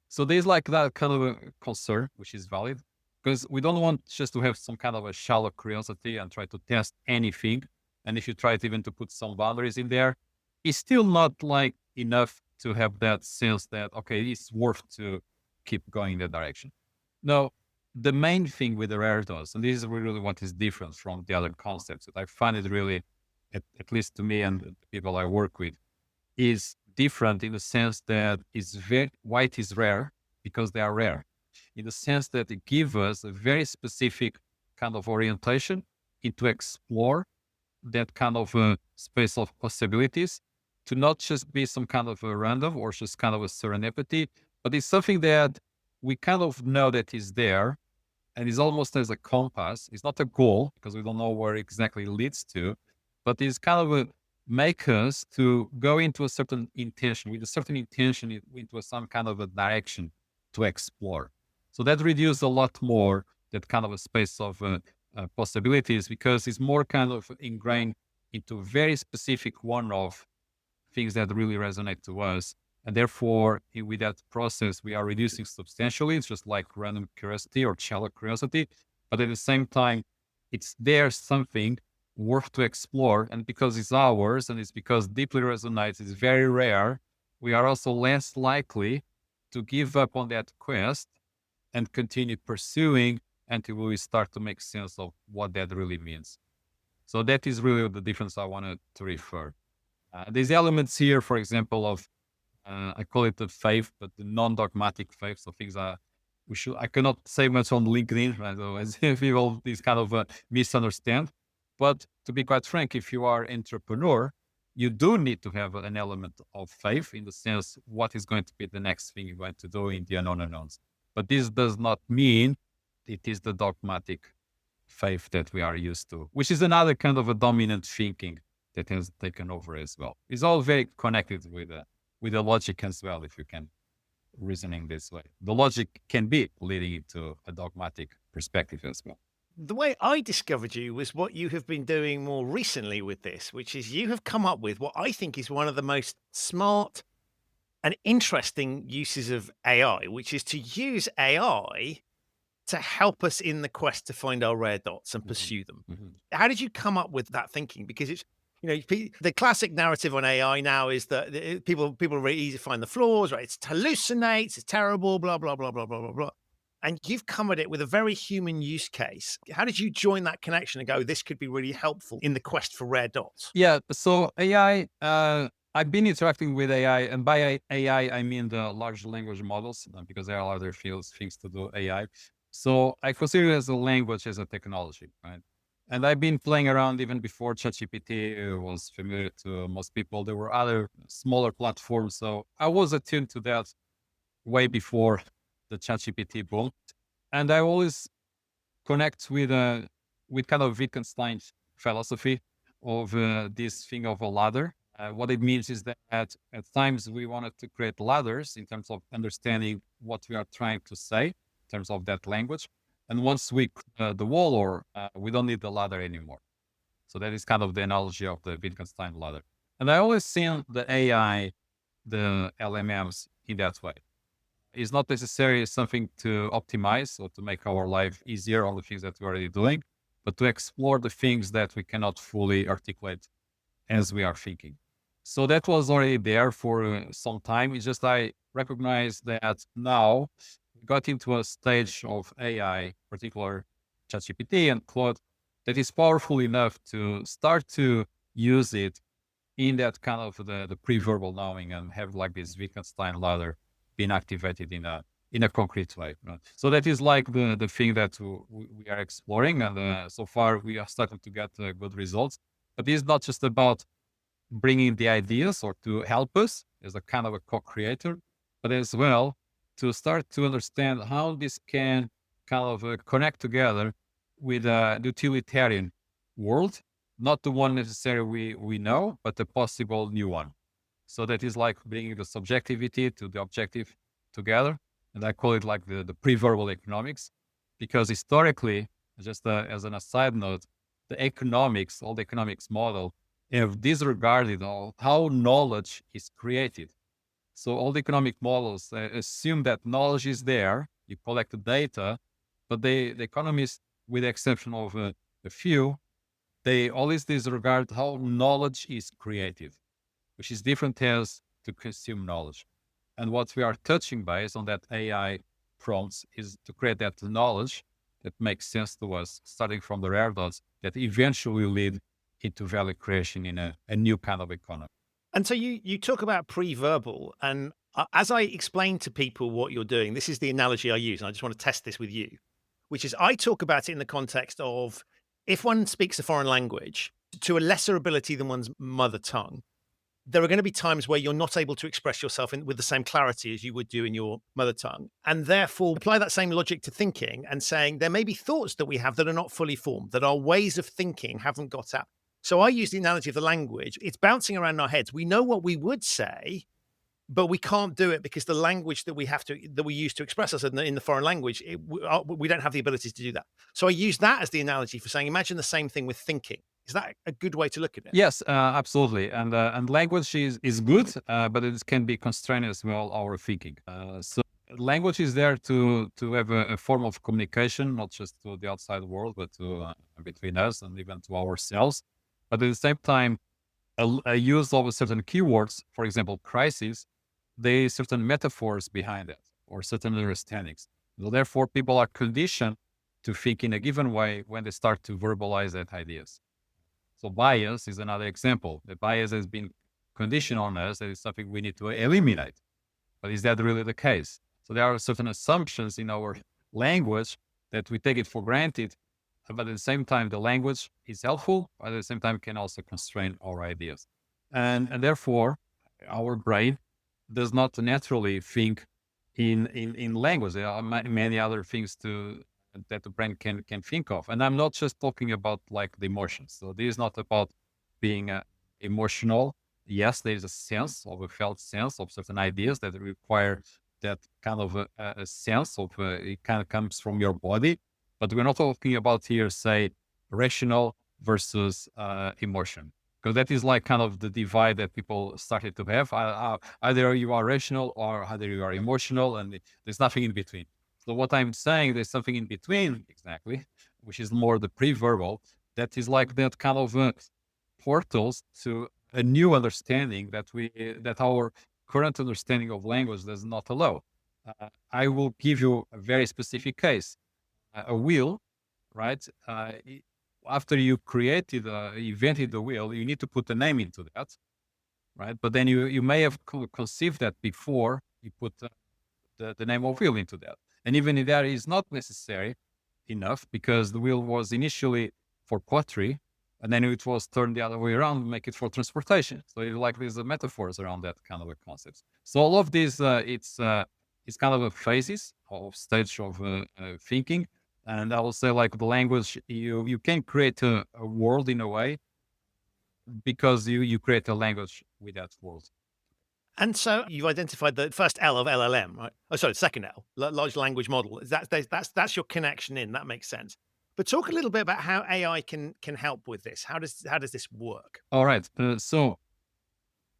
So there's like that kind of a concern, which is valid, because we don't want just to have some kind of a shallow curiosity and try to test anything. And if you try to even to put some boundaries in there, it's still not like enough to have that sense that, okay, it's worth to keep going in that direction. No, the main thing with the rare thoughts, and this is really what is different from the other concepts that I find it really, at least to me and the people I work with, is different in the sense that why it is rare, because they are rare, in the sense that it gives us a very specific kind of orientation into explore that kind of a space of possibilities, to not just be some kind of a random or just kind of a serendipity, but it's something that we kind of know that is there and is almost as a compass. It's not a goal because we don't know where exactly it leads to, but it's kind of a make us to go into a certain intention, with a certain intention into some kind of a direction to explore. So that reduces a lot more that kind of a space of possibilities, because it's more kind of ingrained into very specific one-off things that really resonate to us. And therefore, with that process, we are reducing substantially. It's just like random curiosity or shallow curiosity. But at the same time, it's there something worth to explore. And because it's ours and it's because deeply resonates, it's very rare, we are also less likely to give up on that quest and continue pursuing until we start to make sense of what that really means. So that is really the difference I wanted to refer. These elements here, for example, of I call it the faith, but the non-dogmatic faith. So things I cannot say much on LinkedIn, right? So as people these kind of misunderstand. But to be quite frank, if you are an entrepreneur, you do need to have an element of faith in the sense what is going to be the next thing you're going to do in the unknown unknowns. But this does not mean it is the dogmatic faith that we are used to, which is another kind of a dominant thinking that has taken over as well. It's all very connected with the logic as well, if you can reasoning this way. The logic can be leading into a dogmatic perspective as well. The way I discovered you was what you have been doing more recently with this, which is you have come up with what I think is one of the most smart and interesting uses of AI, which is to use AI to help us in the quest to find our rare dots and Mhm, pursue them. mhm, How did you come up with that thinking? Because it's, the classic narrative on AI now is that people are really easy to find the flaws, right? It hallucinates, it's terrible, blah blah blah blah blah blah blah. And you've come at it with a very human use case. How did you join that connection and go, this could be really helpful in the quest for rare dots? Yeah, so AI, I've been interacting with AI, and by AI, I mean the large language models, because there are other fields, things to do AI. So I consider it as a language, as a technology, right? And I've been playing around even before ChatGPT was familiar to most people. There were other smaller platforms. So I was attuned to that way before the ChatGPT boom. And I always connect with kind of Wittgenstein's philosophy of this thing of a ladder. What it means is that at times we wanted to create ladders in terms of understanding what we are trying to say in terms of that language. And once we the wall, or we don't need the ladder anymore. So that is kind of the analogy of the Wittgenstein ladder. And I always see the AI, the LMMs in that way. It's not necessarily something to optimize or to make our life easier on the things that we're already doing, but to explore the things that we cannot fully articulate as we are thinking. So that was already there for some time. It's just I recognize that now we got into a stage of AI, particular ChatGPT and Claude, that is powerful enough to start to use it in that kind of the pre-verbal knowing, and have like this Wittgenstein ladder being activated in a concrete way. Right? So that is like the thing that we are exploring, and so far we are starting to get good results. But it's not just about bringing the ideas or to help us as a kind of a co-creator, but as well to start to understand how this can kind of connect together with the utilitarian world, not the one necessarily we know, but a possible new one. So that is like bringing the subjectivity to the objective together. And I call it like the pre-verbal economics, because historically, just as an aside note, the economics, all the economics model have disregarded all how knowledge is created. So all the economic models assume that knowledge is there, you collect the data, but the economists, with the exception of a few, they always disregard how knowledge is created, which is different as to consume knowledge. And what we are touching base on that AI prompts is to create that knowledge that makes sense to us, starting from the rare dots that eventually lead into value creation in a new kind of economy. And so you talk about pre-verbal, and as I explain to people what you're doing, this is the analogy I use, and I just want to test this with you, which is I talk about it in the context of if one speaks a foreign language to a lesser ability than one's mother tongue, there are going to be times where you're not able to express yourself with the same clarity as you would do in your mother tongue. And therefore, apply that same logic to thinking and saying there may be thoughts that we have that are not fully formed, that our ways of thinking haven't got out. So I use the analogy of the language. It's bouncing around in our heads. We know what we would say, but we can't do it because the language that we use to express us in the foreign language, we don't have the ability to do that. So I use that as the analogy for saying, imagine the same thing with thinking. Is that a good way to look at it? Yes, absolutely. And language is good, but it can be constrained as well, our thinking. So language is there to have a form of communication, not just to the outside world, but to between us and even to ourselves. But at the same time, a use of certain keywords, for example, crisis, there is certain metaphors behind it or certain understandings. So therefore, people are conditioned to think in a given way when they start to verbalize that ideas. So bias is another example. The bias has been conditioned on us. That is something we need to eliminate. But is that really the case? So there are certain assumptions in our language that we take it for granted, but at the same time, the language is helpful, but at the same time can also constrain our ideas. And therefore, our brain does not naturally think in language. There are many other things that the brain can think of. And I'm not just talking about like the emotions. So this is not about being emotional. Yes, there is a sense of a felt sense of certain ideas that require that kind of a sense of it kind of comes from your body. But we're not talking about here, say, rational versus emotion, because that is like kind of the divide that people started to have. Either you are rational or either you are emotional, and there's nothing in between. So what I'm saying, there's something in between, exactly, which is more the preverbal. That is like that kind of portals to a new understanding that our current understanding of language does not allow. I will give you a very specific case. A wheel, right? After you invented the wheel, you need to put a name into that, right? But then you may have conceived that before you put the name of wheel into that. And even if that is not necessary enough, because the wheel was initially for pottery, and then it was turned the other way around, make it for transportation. So like there's metaphors around that kind of a concept. So all of this, it's kind of a phases of stage of thinking. And I will say, like the language, you can create a world in a way because you create a language with that world. And so you've identified the first L of LLM, right? Oh, sorry, the second L, large language model. That's your connection in. That makes sense. But talk a little bit about how AI can help with this. How does this work? All right. So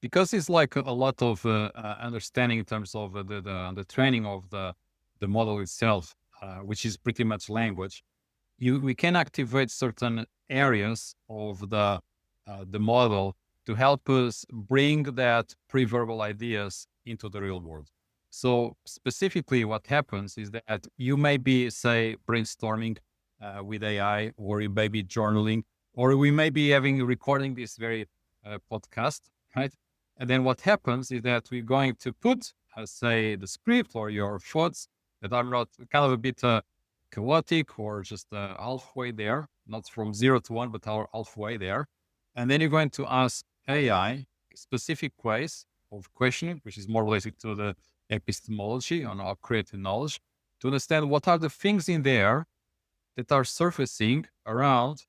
because it's like a lot of understanding in terms of the training of the model itself, which is pretty much language, we can activate certain areas of the model to help us bring that preverbal ideas into the real world. So specifically what happens is that you may be, say, brainstorming with AI, or you may be journaling, or we may be recording this very podcast, right? And then what happens is that we're going to put, say, the script or your thoughts that are not kind of a bit chaotic or just halfway there, not from 0 to 1, but are halfway there. And then you're going to ask AI specific ways of questioning, which is more related to the epistemology on our creative knowledge, to understand what are the things in there that are surfacing around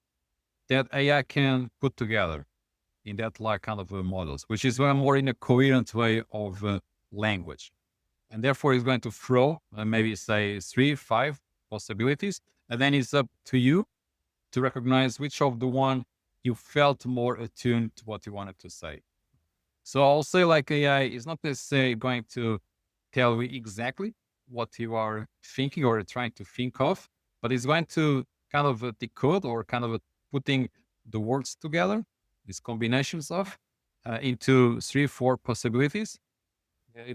that AI can put together in that like kind of models, which is more in a coherent way of language. And therefore it's going to throw maybe say 3, 5 possibilities. And then it's up to you to recognize which of the one you felt more attuned to what you wanted to say. So I'll say like AI is not necessarily going to tell you exactly what you are thinking or trying to think of, but it's going to kind of decode or kind of putting the words together, these combinations of, into 3, 4 possibilities,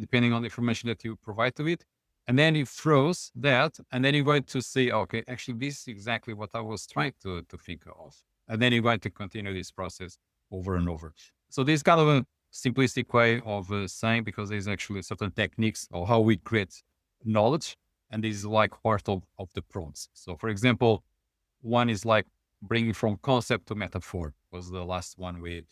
depending on the information that you provide to it. And then it throws that, and then you're going to say, okay, actually, this is exactly what I was trying to think of. And then you're going to continue this process over and over. So this is kind of a simplistic way of saying, because there's actually certain techniques of how we create knowledge. And this is like part of the prompts. So for example, one is like bringing from concept to metaphor was the last one we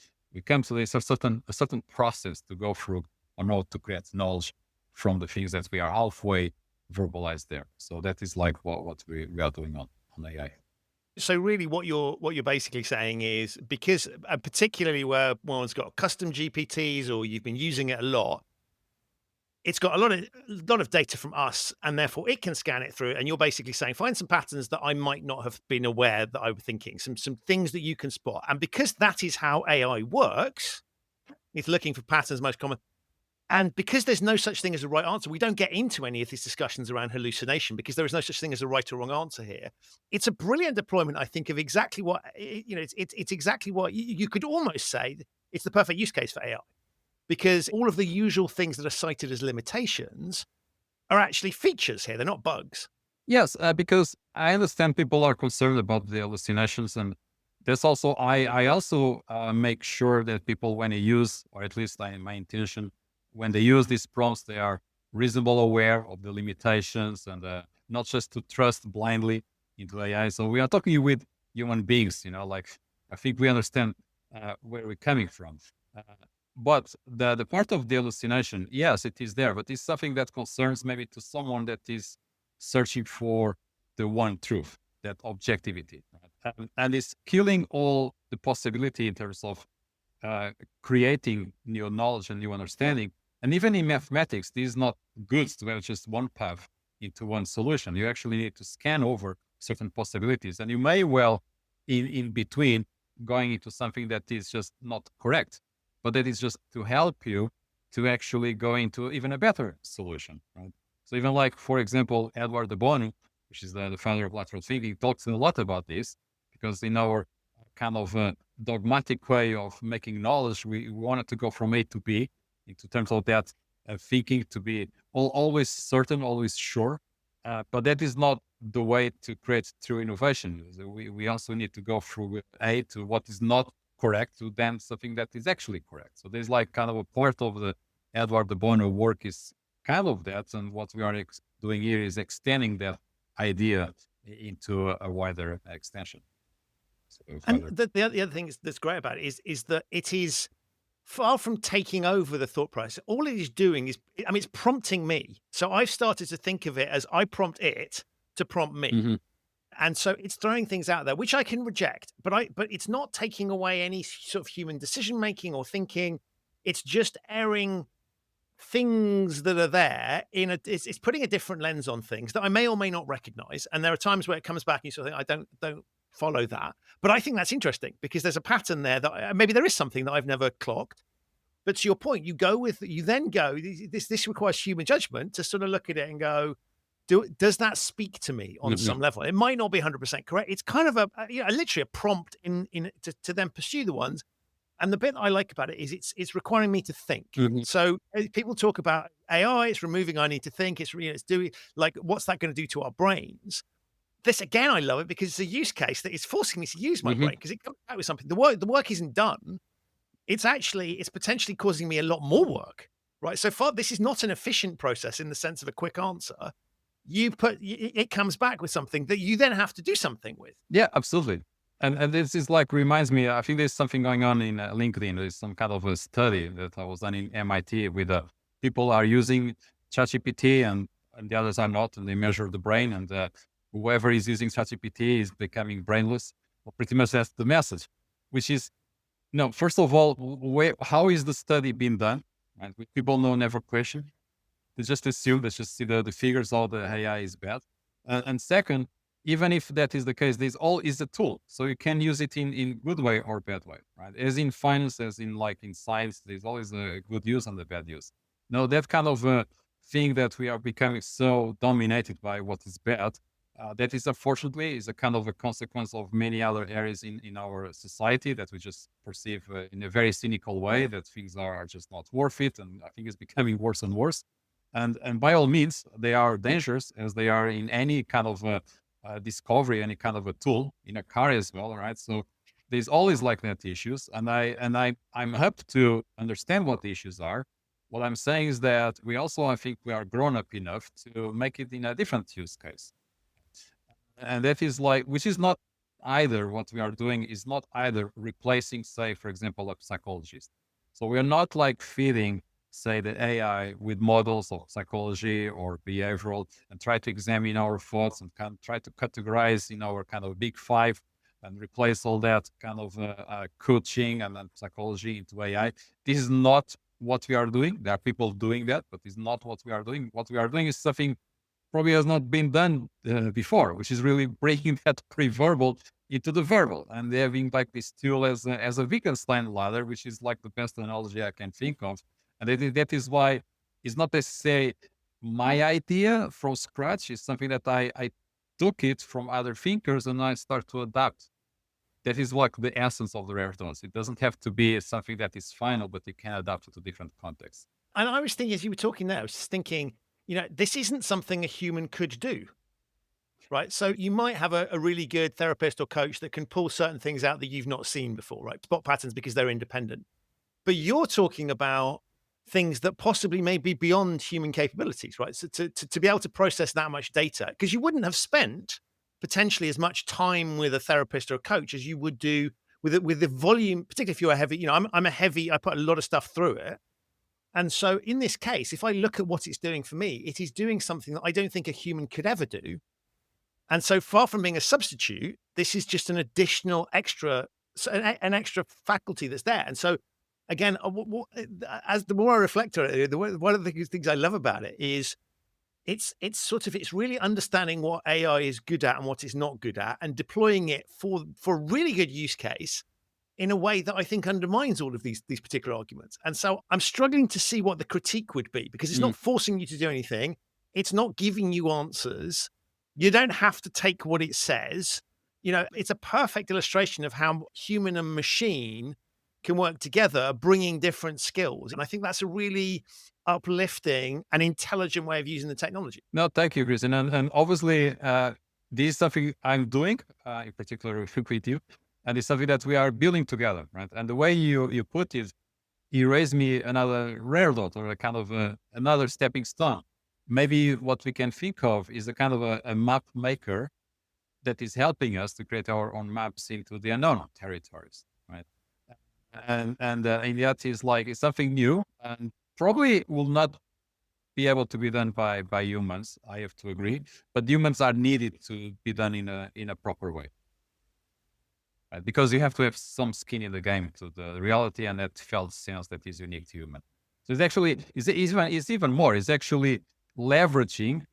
come to. There's a certain process to go through on how to create knowledge from the things that we are halfway verbalized there. So that is like what we are doing on AI. So really what you're basically saying is, because particularly where one's got custom GPTs or you've been using it a lot, it's got a lot of data from us, and therefore it can scan it through. And you're basically saying, find some patterns that I might not have been aware that I was thinking, some things that you can spot. And because that is how AI works, it's looking for patterns most common. And because there's no such thing as a right answer, we don't get into any of these discussions around hallucination, because there is no such thing as a right or wrong answer here. It's a brilliant deployment, I think, of exactly what, it's exactly what you could almost say it's the perfect use case for AI, because all of the usual things that are cited as limitations are actually features here. They're not bugs. Yes, because I understand people are concerned about the hallucinations, and there's also, I also make sure that people, when they use, or at least my intention, when they use these prompts, they are reasonably aware of the limitations and not just to trust blindly into AI. So we are talking with human beings, like I think we understand where we're coming from. But the part of the hallucination, yes, it is there, but it's something that concerns maybe to someone that is searching for the one truth, that objectivity, and it's killing all the possibility in terms of creating new knowledge and new understanding. And even in mathematics, this is not good to have just one path into one solution. You actually need to scan over certain possibilities. And you may well, in between, going into something that is just not correct, but that is just to help you to actually go into even a better solution, right? So even like, for example, Edward de Bono, which is the founder of lateral thinking, talks a lot about this, because in our kind of dogmatic way of making knowledge, we wanted to go from A to B into terms of that thinking to be always certain, always sure. But that is not the way to create true innovation. We also need to go through A to what is not correct to then something that is actually correct. So there's like kind of a part of the Edward de Bono work is kind of that. And what we are doing here is extending that idea into a wider extension. So And the other thing that's great about it is that it is far from taking over the thought process. All it is doing is, I mean, it's prompting me. So I've started to think of it as I prompt it to prompt me. Mm-hmm. And so it's throwing things out there, which I can reject, but it's not taking away any sort of human decision-making or thinking. It's just airing things that are there it's putting a different lens on things that I may or may not recognize. And there are times where it comes back and you sort of think, I don't follow that. But I think that's interesting because there's a pattern there that maybe there is something that I've never clocked. But to your point, you then go, this requires human judgment to sort of look at it and go, does that speak to me on some level? It might not be 100% correct. It's kind of literally a prompt to then pursue the ones. And the bit I like about it is it's requiring me to think. Mm-hmm. So people talk about AI, it's removing I need to think. It's doing, like, what's that going to do to our brains? This, again, I love it because it's a use case that is forcing me to use my brain because it comes out with something. The work isn't done. It's potentially causing me a lot more work, right? So far, this is not an efficient process in the sense of a quick answer. It comes back with something that you then have to do something with. Yeah, absolutely. And this is like, reminds me, I think there's something going on in LinkedIn. There's some kind of a study that I was done in MIT with people are using ChatGPT and the others are not, and they measure the brain, and whoever is using ChatGPT is becoming brainless. Well, pretty much that's the message, which is, first of all, how is the study being done? Right? People know, never question. They just assume, they just see the figures, all the AI is bad. And second, even if that is the case, this all is a tool. So you can use it in good way or bad way, right? As in finance, as in like in science, there's always a good use and a bad use. Now, that kind of thing that we are becoming so dominated by what is bad, that is unfortunately is a kind of a consequence of many other areas in our society that we just perceive in a very cynical way, that things are just not worth it. And I think it's becoming worse and worse. And by all means, they are dangerous, as they are in any kind of discovery, any kind of a tool, in a car as well, right? So there's always like that issues, and I'm happy to understand what the issues are. What I'm saying is that I think we are grown up enough to make it in a different use case, and that is like, which is not either, what we are doing is not either replacing, say, for example, a psychologist. So we are not like feeding, say, the AI with models of psychology or behavioral and try to examine our thoughts and kind of try to categorize in our kind of big five and replace all that kind of coaching and then psychology into AI. This is not what we are doing. There are people doing that, but it's not what we are doing. What we are doing is something probably has not been done before, which is really breaking that preverbal into the verbal and having like this tool as a Wittgenstein ladder, which is like the best analogy I can think of. And that is why it's not necessarily my idea from scratch. It's something that I took it from other thinkers and I start to adapt. That is like the essence of the resonance. It doesn't have to be something that is final, but it can adapt to different contexts. And I was thinking, as you were talking there, I was just thinking, this isn't something a human could do, right? So you might have a really good therapist or coach that can pull certain things out that you've not seen before, right? Spot patterns because they're independent. But you're talking about things that possibly may be beyond human capabilities, right? So to be able to process that much data, because you wouldn't have spent potentially as much time with a therapist or a coach as you would do with the volume, particularly if you're a heavy, I put a lot of stuff through it. And so in this case, if I look at what it's doing for me, it is doing something that I don't think a human could ever do. And so far from being a substitute, this is just an additional extra faculty that's there. And so again, as the more I reflect on it, one of the things I love about it is it's really understanding what AI is good at and what it's not good at, and deploying it for a really good use case in a way that I think undermines all of these particular arguments. And so I'm struggling to see what the critique would be, because it's not forcing you to do anything. It's not giving you answers. You don't have to take what it says. It's a perfect illustration of how human and machine can work together, bringing different skills. And I think that's a really uplifting and intelligent way of using the technology. No, thank you, Chris. And obviously, this is something I'm doing, in particular with you, and it's something that we are building together, right? And the way you put it, you raised me another rare dot, or a kind of another stepping stone. Maybe what we can think of is a kind of a map maker that is helping us to create our own maps into the unknown territories, right? And that is like, it's something new, and probably will not be able to be done by humans. I have to agree, but humans are needed to be done in a proper way, right? Because you have to have some skin in the game to the reality and that felt sense that is unique to human. So it's even more. It's actually leveraging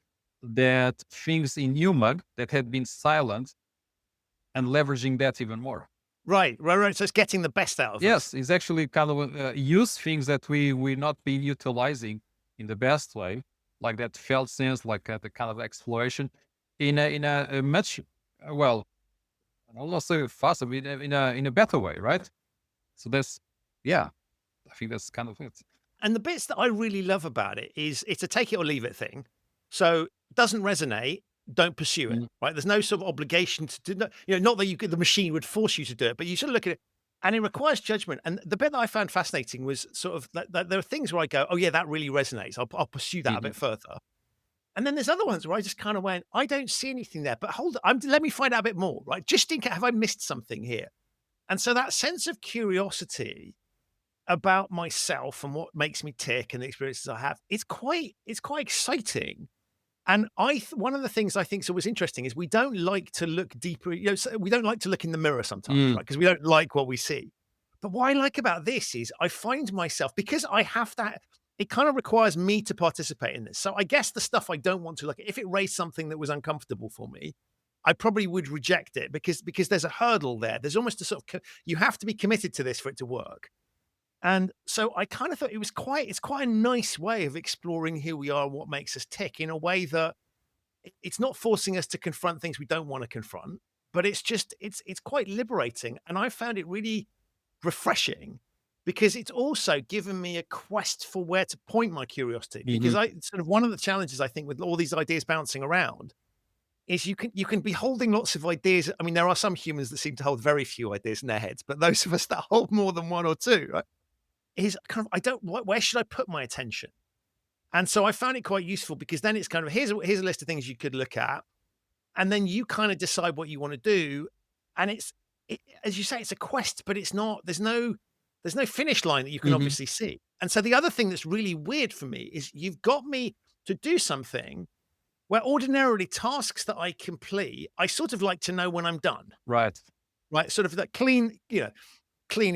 that things in human that had been silent, and leveraging that even more. Right. So it's getting the best out of us. Yes, it's actually kind of use things that we not been utilizing in the best way, like that felt sense, like the kind of exploration in a much, well, I'll not say faster, but in a better way, right? So I think that's kind of it. And the bits that I really love about it is it's a take it or leave it thing. So it doesn't resonate, don't pursue it, right? There's no sort of obligation to do, not that the machine would force you to do it, but you sort of look at it, and it requires judgment. And the bit that I found fascinating was sort of that there are things where I go, oh yeah, that really resonates. I'll pursue that a bit further. And then there's other ones where I just kind of went, I don't see anything there, but hold on, let me find out a bit more, right? Just in case, have I missed something here? And so that sense of curiosity about myself and what makes me tick and the experiences I have, it's quite exciting. And one of the things I think is always interesting is we don't like to look deeper. We don't like to look in the mirror sometimes, right? Because we don't like what we see. But what I like about this is I find myself, because I have that, it kind of requires me to participate in this. So I guess the stuff I don't want to look at, if it raised something that was uncomfortable for me, I probably would reject it because there's a hurdle there. There's almost a sort of, you have to be committed to this for it to work. And so I kind of thought it's quite a nice way of exploring who we are and what makes us tick, in a way that it's not forcing us to confront things we don't want to confront, but it's quite liberating. And I found it really refreshing, because it's also given me a quest for where to point my curiosity. Because one of the challenges I think with all these ideas bouncing around is you can be holding lots of ideas. I mean, there are some humans that seem to hold very few ideas in their heads, but those of us that hold more than one or two, right, is kind of, where should I put my attention? And so I found it quite useful, because then it's kind of, here's a list of things you could look at, and then you kind of decide what you want to do. And as you say, it's a quest, but it's not, there's no finish line that you can obviously see. And so the other thing that's really weird for me is you've got me to do something where ordinarily tasks that I complete, I sort of like to know when I'm done. Right. Sort of that cleaning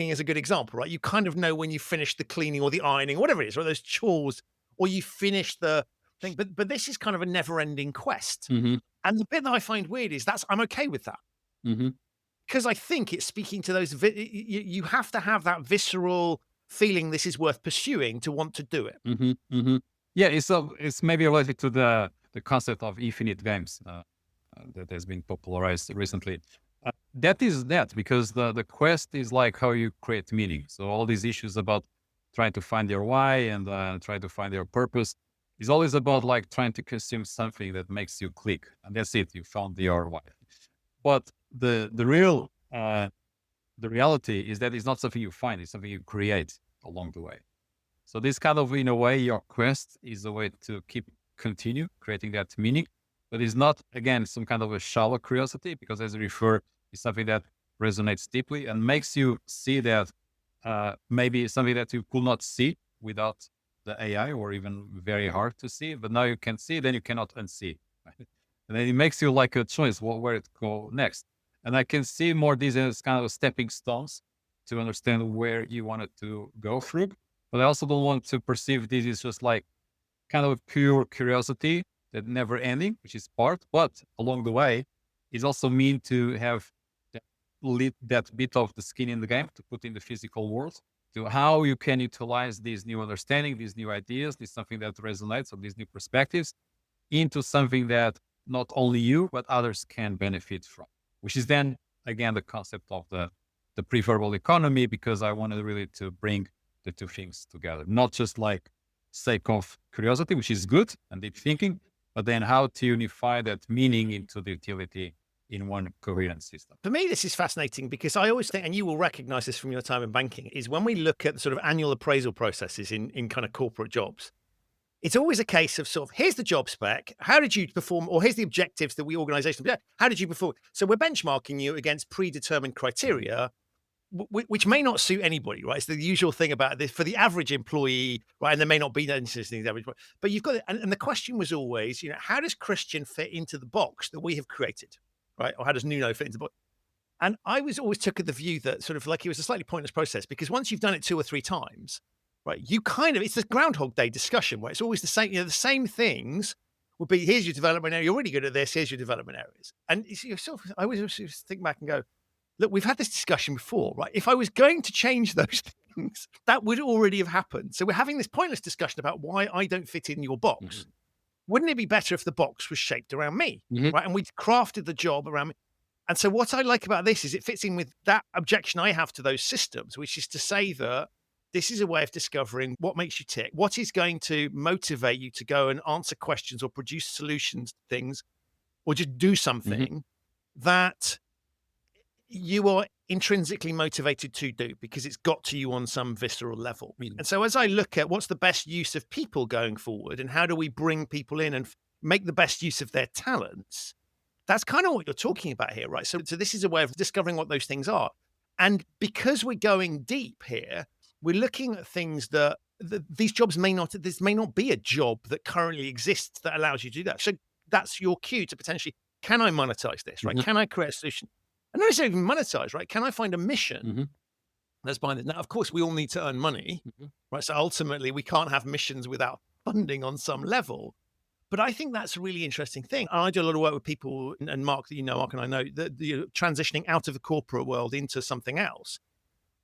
is a good example, right? You kind of know when you finish the cleaning or the ironing, or whatever it is, or those chores, or you finish the thing. But this is kind of a never-ending quest. And the bit that I find weird is I'm okay with that. Because I think it's speaking to those, you have to have that visceral feeling this is worth pursuing to want to do it. Yeah, it's maybe related to the concept of infinite games that has been popularized recently. That is that, because the quest is like how you create meaning. So all these issues about trying to find your why and trying to find your purpose is always about like trying to consume something that makes you click, and that's it. You found your why. But the reality is that it's not something you find; it's something you create along the way. So this kind of, in a way, your quest is a way to continue creating that meaning, but it's not, again, some kind of a shallow curiosity, because as you refer, it's something that resonates deeply and makes you see that maybe something that you could not see without the AI, or even very hard to see, but now you can see, then you cannot unsee. Right? And then it makes you like a choice, where to go next. And I can see more these as kind of stepping stones to understand where you wanted to go through. But I also don't want to perceive this as just like kind of a pure curiosity that never ending, which is part, but along the way, it's also mean to have that bit of the skin in the game to put in the physical world, to how you can utilize these new understanding, these new ideas, this something that resonates, or these new perspectives into something that not only you, but others can benefit from, which is then, again, the concept of the preverbal economy, because I wanted really to bring the two things together, not just like sake of curiosity, which is good and deep thinking, but then how to unify that meaning into the utility in one coherent system. For me, this is fascinating because I always think, and you will recognize this from your time in banking, is when we look at the sort of annual appraisal processes in kind of corporate jobs, it's always a case of sort of, here's the job spec, how did you perform, or here's the objectives that we organizations, how did you perform? So we're benchmarking you against predetermined criteria, which may not suit anybody, right? It's the usual thing about this for the average employee, right? And there may not be that interesting the average, but you've got it. And the question was always, how does Christian fit into the box that we have created, right? Or how does Nuno fit into the box? And I was always took the view that sort of like it was a slightly pointless process, because once you've done it 2 or 3 times, right, it's the Groundhog Day discussion where it's always the same, the same things would be, here's your development area, you're really good at this, here's your development areas. And I always think back and go, look, we've had this discussion before, right? If I was going to change those things, that would already have happened. So we're having this pointless discussion about why I don't fit in your box. Mm-hmm. Wouldn't it be better if the box was shaped around me, right? And we'd crafted the job around me. And so what I like about this is it fits in with that objection I have to those systems, which is to say that this is a way of discovering what makes you tick, what is going to motivate you to go and answer questions or produce solutions to things, or just do something that you are intrinsically motivated to do because it's got to you on some visceral level. And so as I look at what's the best use of people going forward and how do we bring people in and make the best use of their talents, that's kind of what you're talking about here, right? So this is a way of discovering what those things are. And because we're going deep here, we're looking at things that these jobs this may not be a job that currently exists that allows you to do that. So that's your cue to potentially, can I monetize this, right? Can I create a solution? And not necessarily even monetize, right? Can I find a mission that's behind it? Now, of course, we all need to earn money, right? So ultimately, we can't have missions without funding on some level. But I think that's a really interesting thing. And I do a lot of work with people, and Mark, Mark and I know, that transitioning out of the corporate world into something else.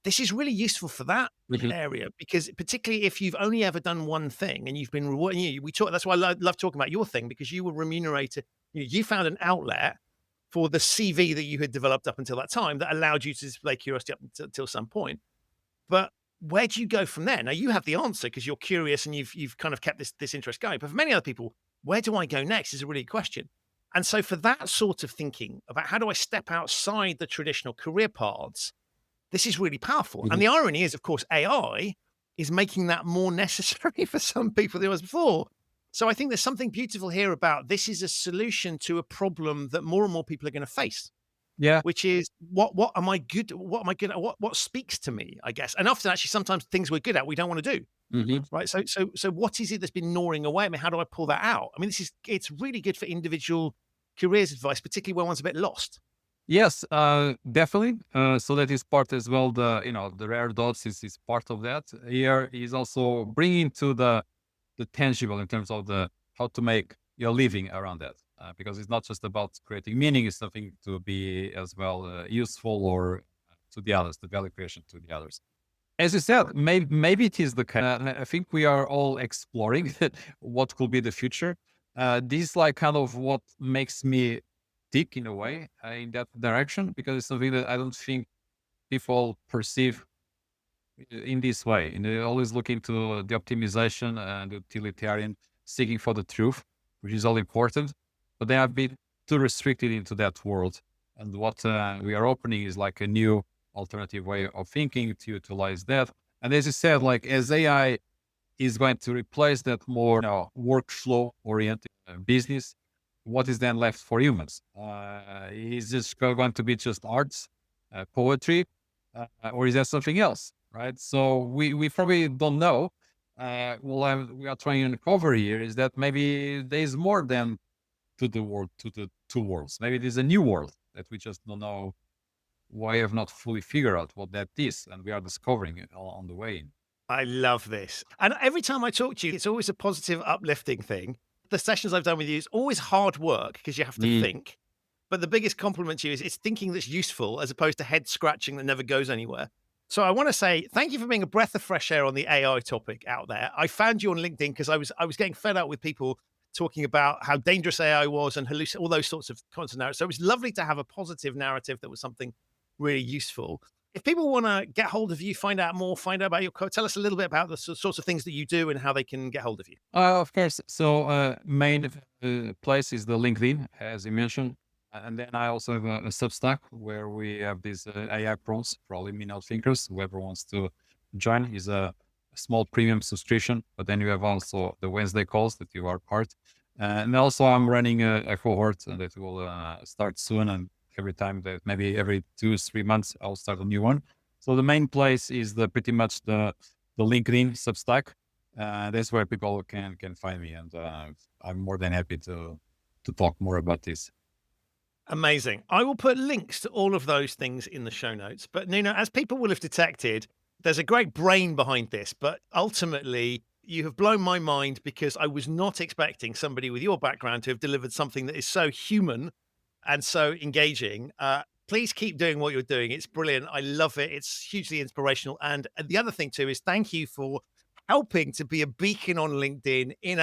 This is really useful for that area, because particularly if you've only ever done one thing and you've been rewarding, that's why I love talking about your thing, because you were remunerated. You found an outlet for the CV that you had developed up until that time that allowed you to display curiosity up until some point. But where do you go from there? Now you have the answer because you're curious and you've kind of kept this interest going. But for many other people, where do I go next is a really good question. And so for that sort of thinking about how do I step outside the traditional career paths, this is really powerful. And the irony is, of course, AI is making that more necessary for some people than it was before. So I think there's something beautiful here about this is a solution to a problem that more and more people are going to face. Yeah. Which is what am I good at? What am I good at? What speaks to me, I guess. And often actually sometimes things we're good at, we don't want to do. Right. So what is it that's been gnawing away at me? How do I pull that out? I mean, it's really good for individual careers advice, particularly when one's a bit lost. Yes, definitely. So that is part as well. The rare dots is part of that. Here is also bringing to the tangible in terms of how to make your living around that. Because it's not just about creating meaning, it's something to be as well useful or to the others, the value creation to the others. As you said, maybe it is the case. I think we are all exploring what could be the future. This is like kind of what makes me tick in a way in that direction, because it's something that I don't think people perceive in this way. And they're always looking to the optimization and the utilitarian, seeking for the truth, which is all important. But they have been too restricted into that world. And what we are opening is like a new alternative way of thinking to utilize that. And as you said, like as AI is going to replace that more workflow oriented business, what is then left for humans? Is this going to be just arts, poetry, or is there something else? Right. So we probably don't know. We are trying to uncover here is that maybe there is more than to the two worlds. Maybe it is a new world that we just don't know. Why have not fully figured out what that is, and we are discovering it on the way in. I love this. And every time I talk to you, it's always a positive, uplifting thing. the sessions I've done with you, it's always hard work because you have to think. But the biggest compliment to you is it's thinking that's useful as opposed to head scratching that never goes anywhere. So I want to say thank you for being a breath of fresh air on the AI topic out there. I found you on LinkedIn because I was getting fed up with people talking about how dangerous AI was and all those sorts of constant narratives. So it was lovely to have a positive narrative that was something really useful. If people want to get hold of you, find out more, find out about your code, tell us a little bit about the sorts of things that you do and how they can get hold of you. Of course. So main place is the LinkedIn, as you mentioned. And then I also have a Substack where we have these AI prompts for all liminal thinkers. Whoever wants to join is a small premium subscription. But then you have also the Wednesday calls that you are part. And also I'm running a cohort that will start soon. And every time that maybe every 2 or 3 months, I'll start a new one. So the main place is pretty much the LinkedIn Substack. That's where people can find me. And I'm more than happy to talk more about this. Amazing. I will put links to all of those things in the show notes. But Nuno, as people will have detected, there's a great brain behind this. But ultimately, you have blown my mind because I was not expecting somebody with your background to have delivered something that is so human and so engaging. Please keep doing what you're doing. It's brilliant. I love it. It's hugely inspirational. And the other thing too is thank you for helping to be a beacon on LinkedIn in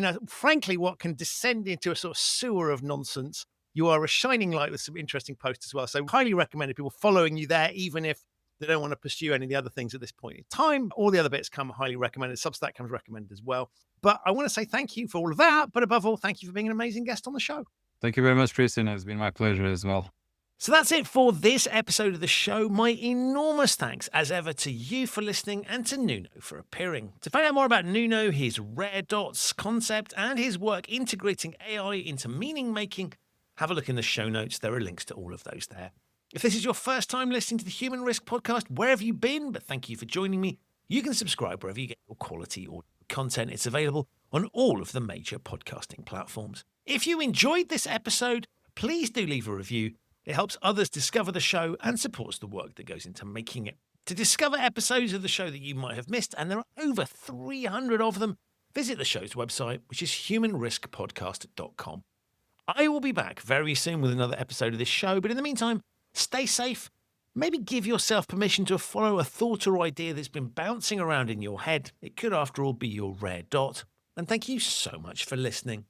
a frankly what can descend into a sort of sewer of nonsense. You are a shining light with some interesting posts as well. So highly recommended people following you there, even if they don't want to pursue any of the other things at this point in time. All the other bits come highly recommended. Substack comes recommended as well. But I want to say thank you for all of that. But above all, thank you for being an amazing guest on the show. Thank you very much, Christian. It's been my pleasure as well. So that's it for this episode of the show. My enormous thanks, as ever, to you for listening and to Nuno for appearing. To find out more about Nuno, his rare dots concept, and his work integrating AI into meaning making, have a look in the show notes. There are links to all of those there. If this is your first time listening to the Human Risk podcast, where have you been? But thank you for joining me. You can subscribe wherever you get your quality audio content. It's available on all of the major podcasting platforms. If you enjoyed this episode, please do leave a review. It helps others discover the show and supports the work that goes into making it. To discover episodes of the show that you might have missed, and there are over 300 of them, visit the show's website, which is humanriskpodcast.com. I will be back very soon with another episode of this show, but in the meantime, stay safe. Maybe give yourself permission to follow a thought or idea that's been bouncing around in your head. It could, after all, be your rare dot. And thank you so much for listening.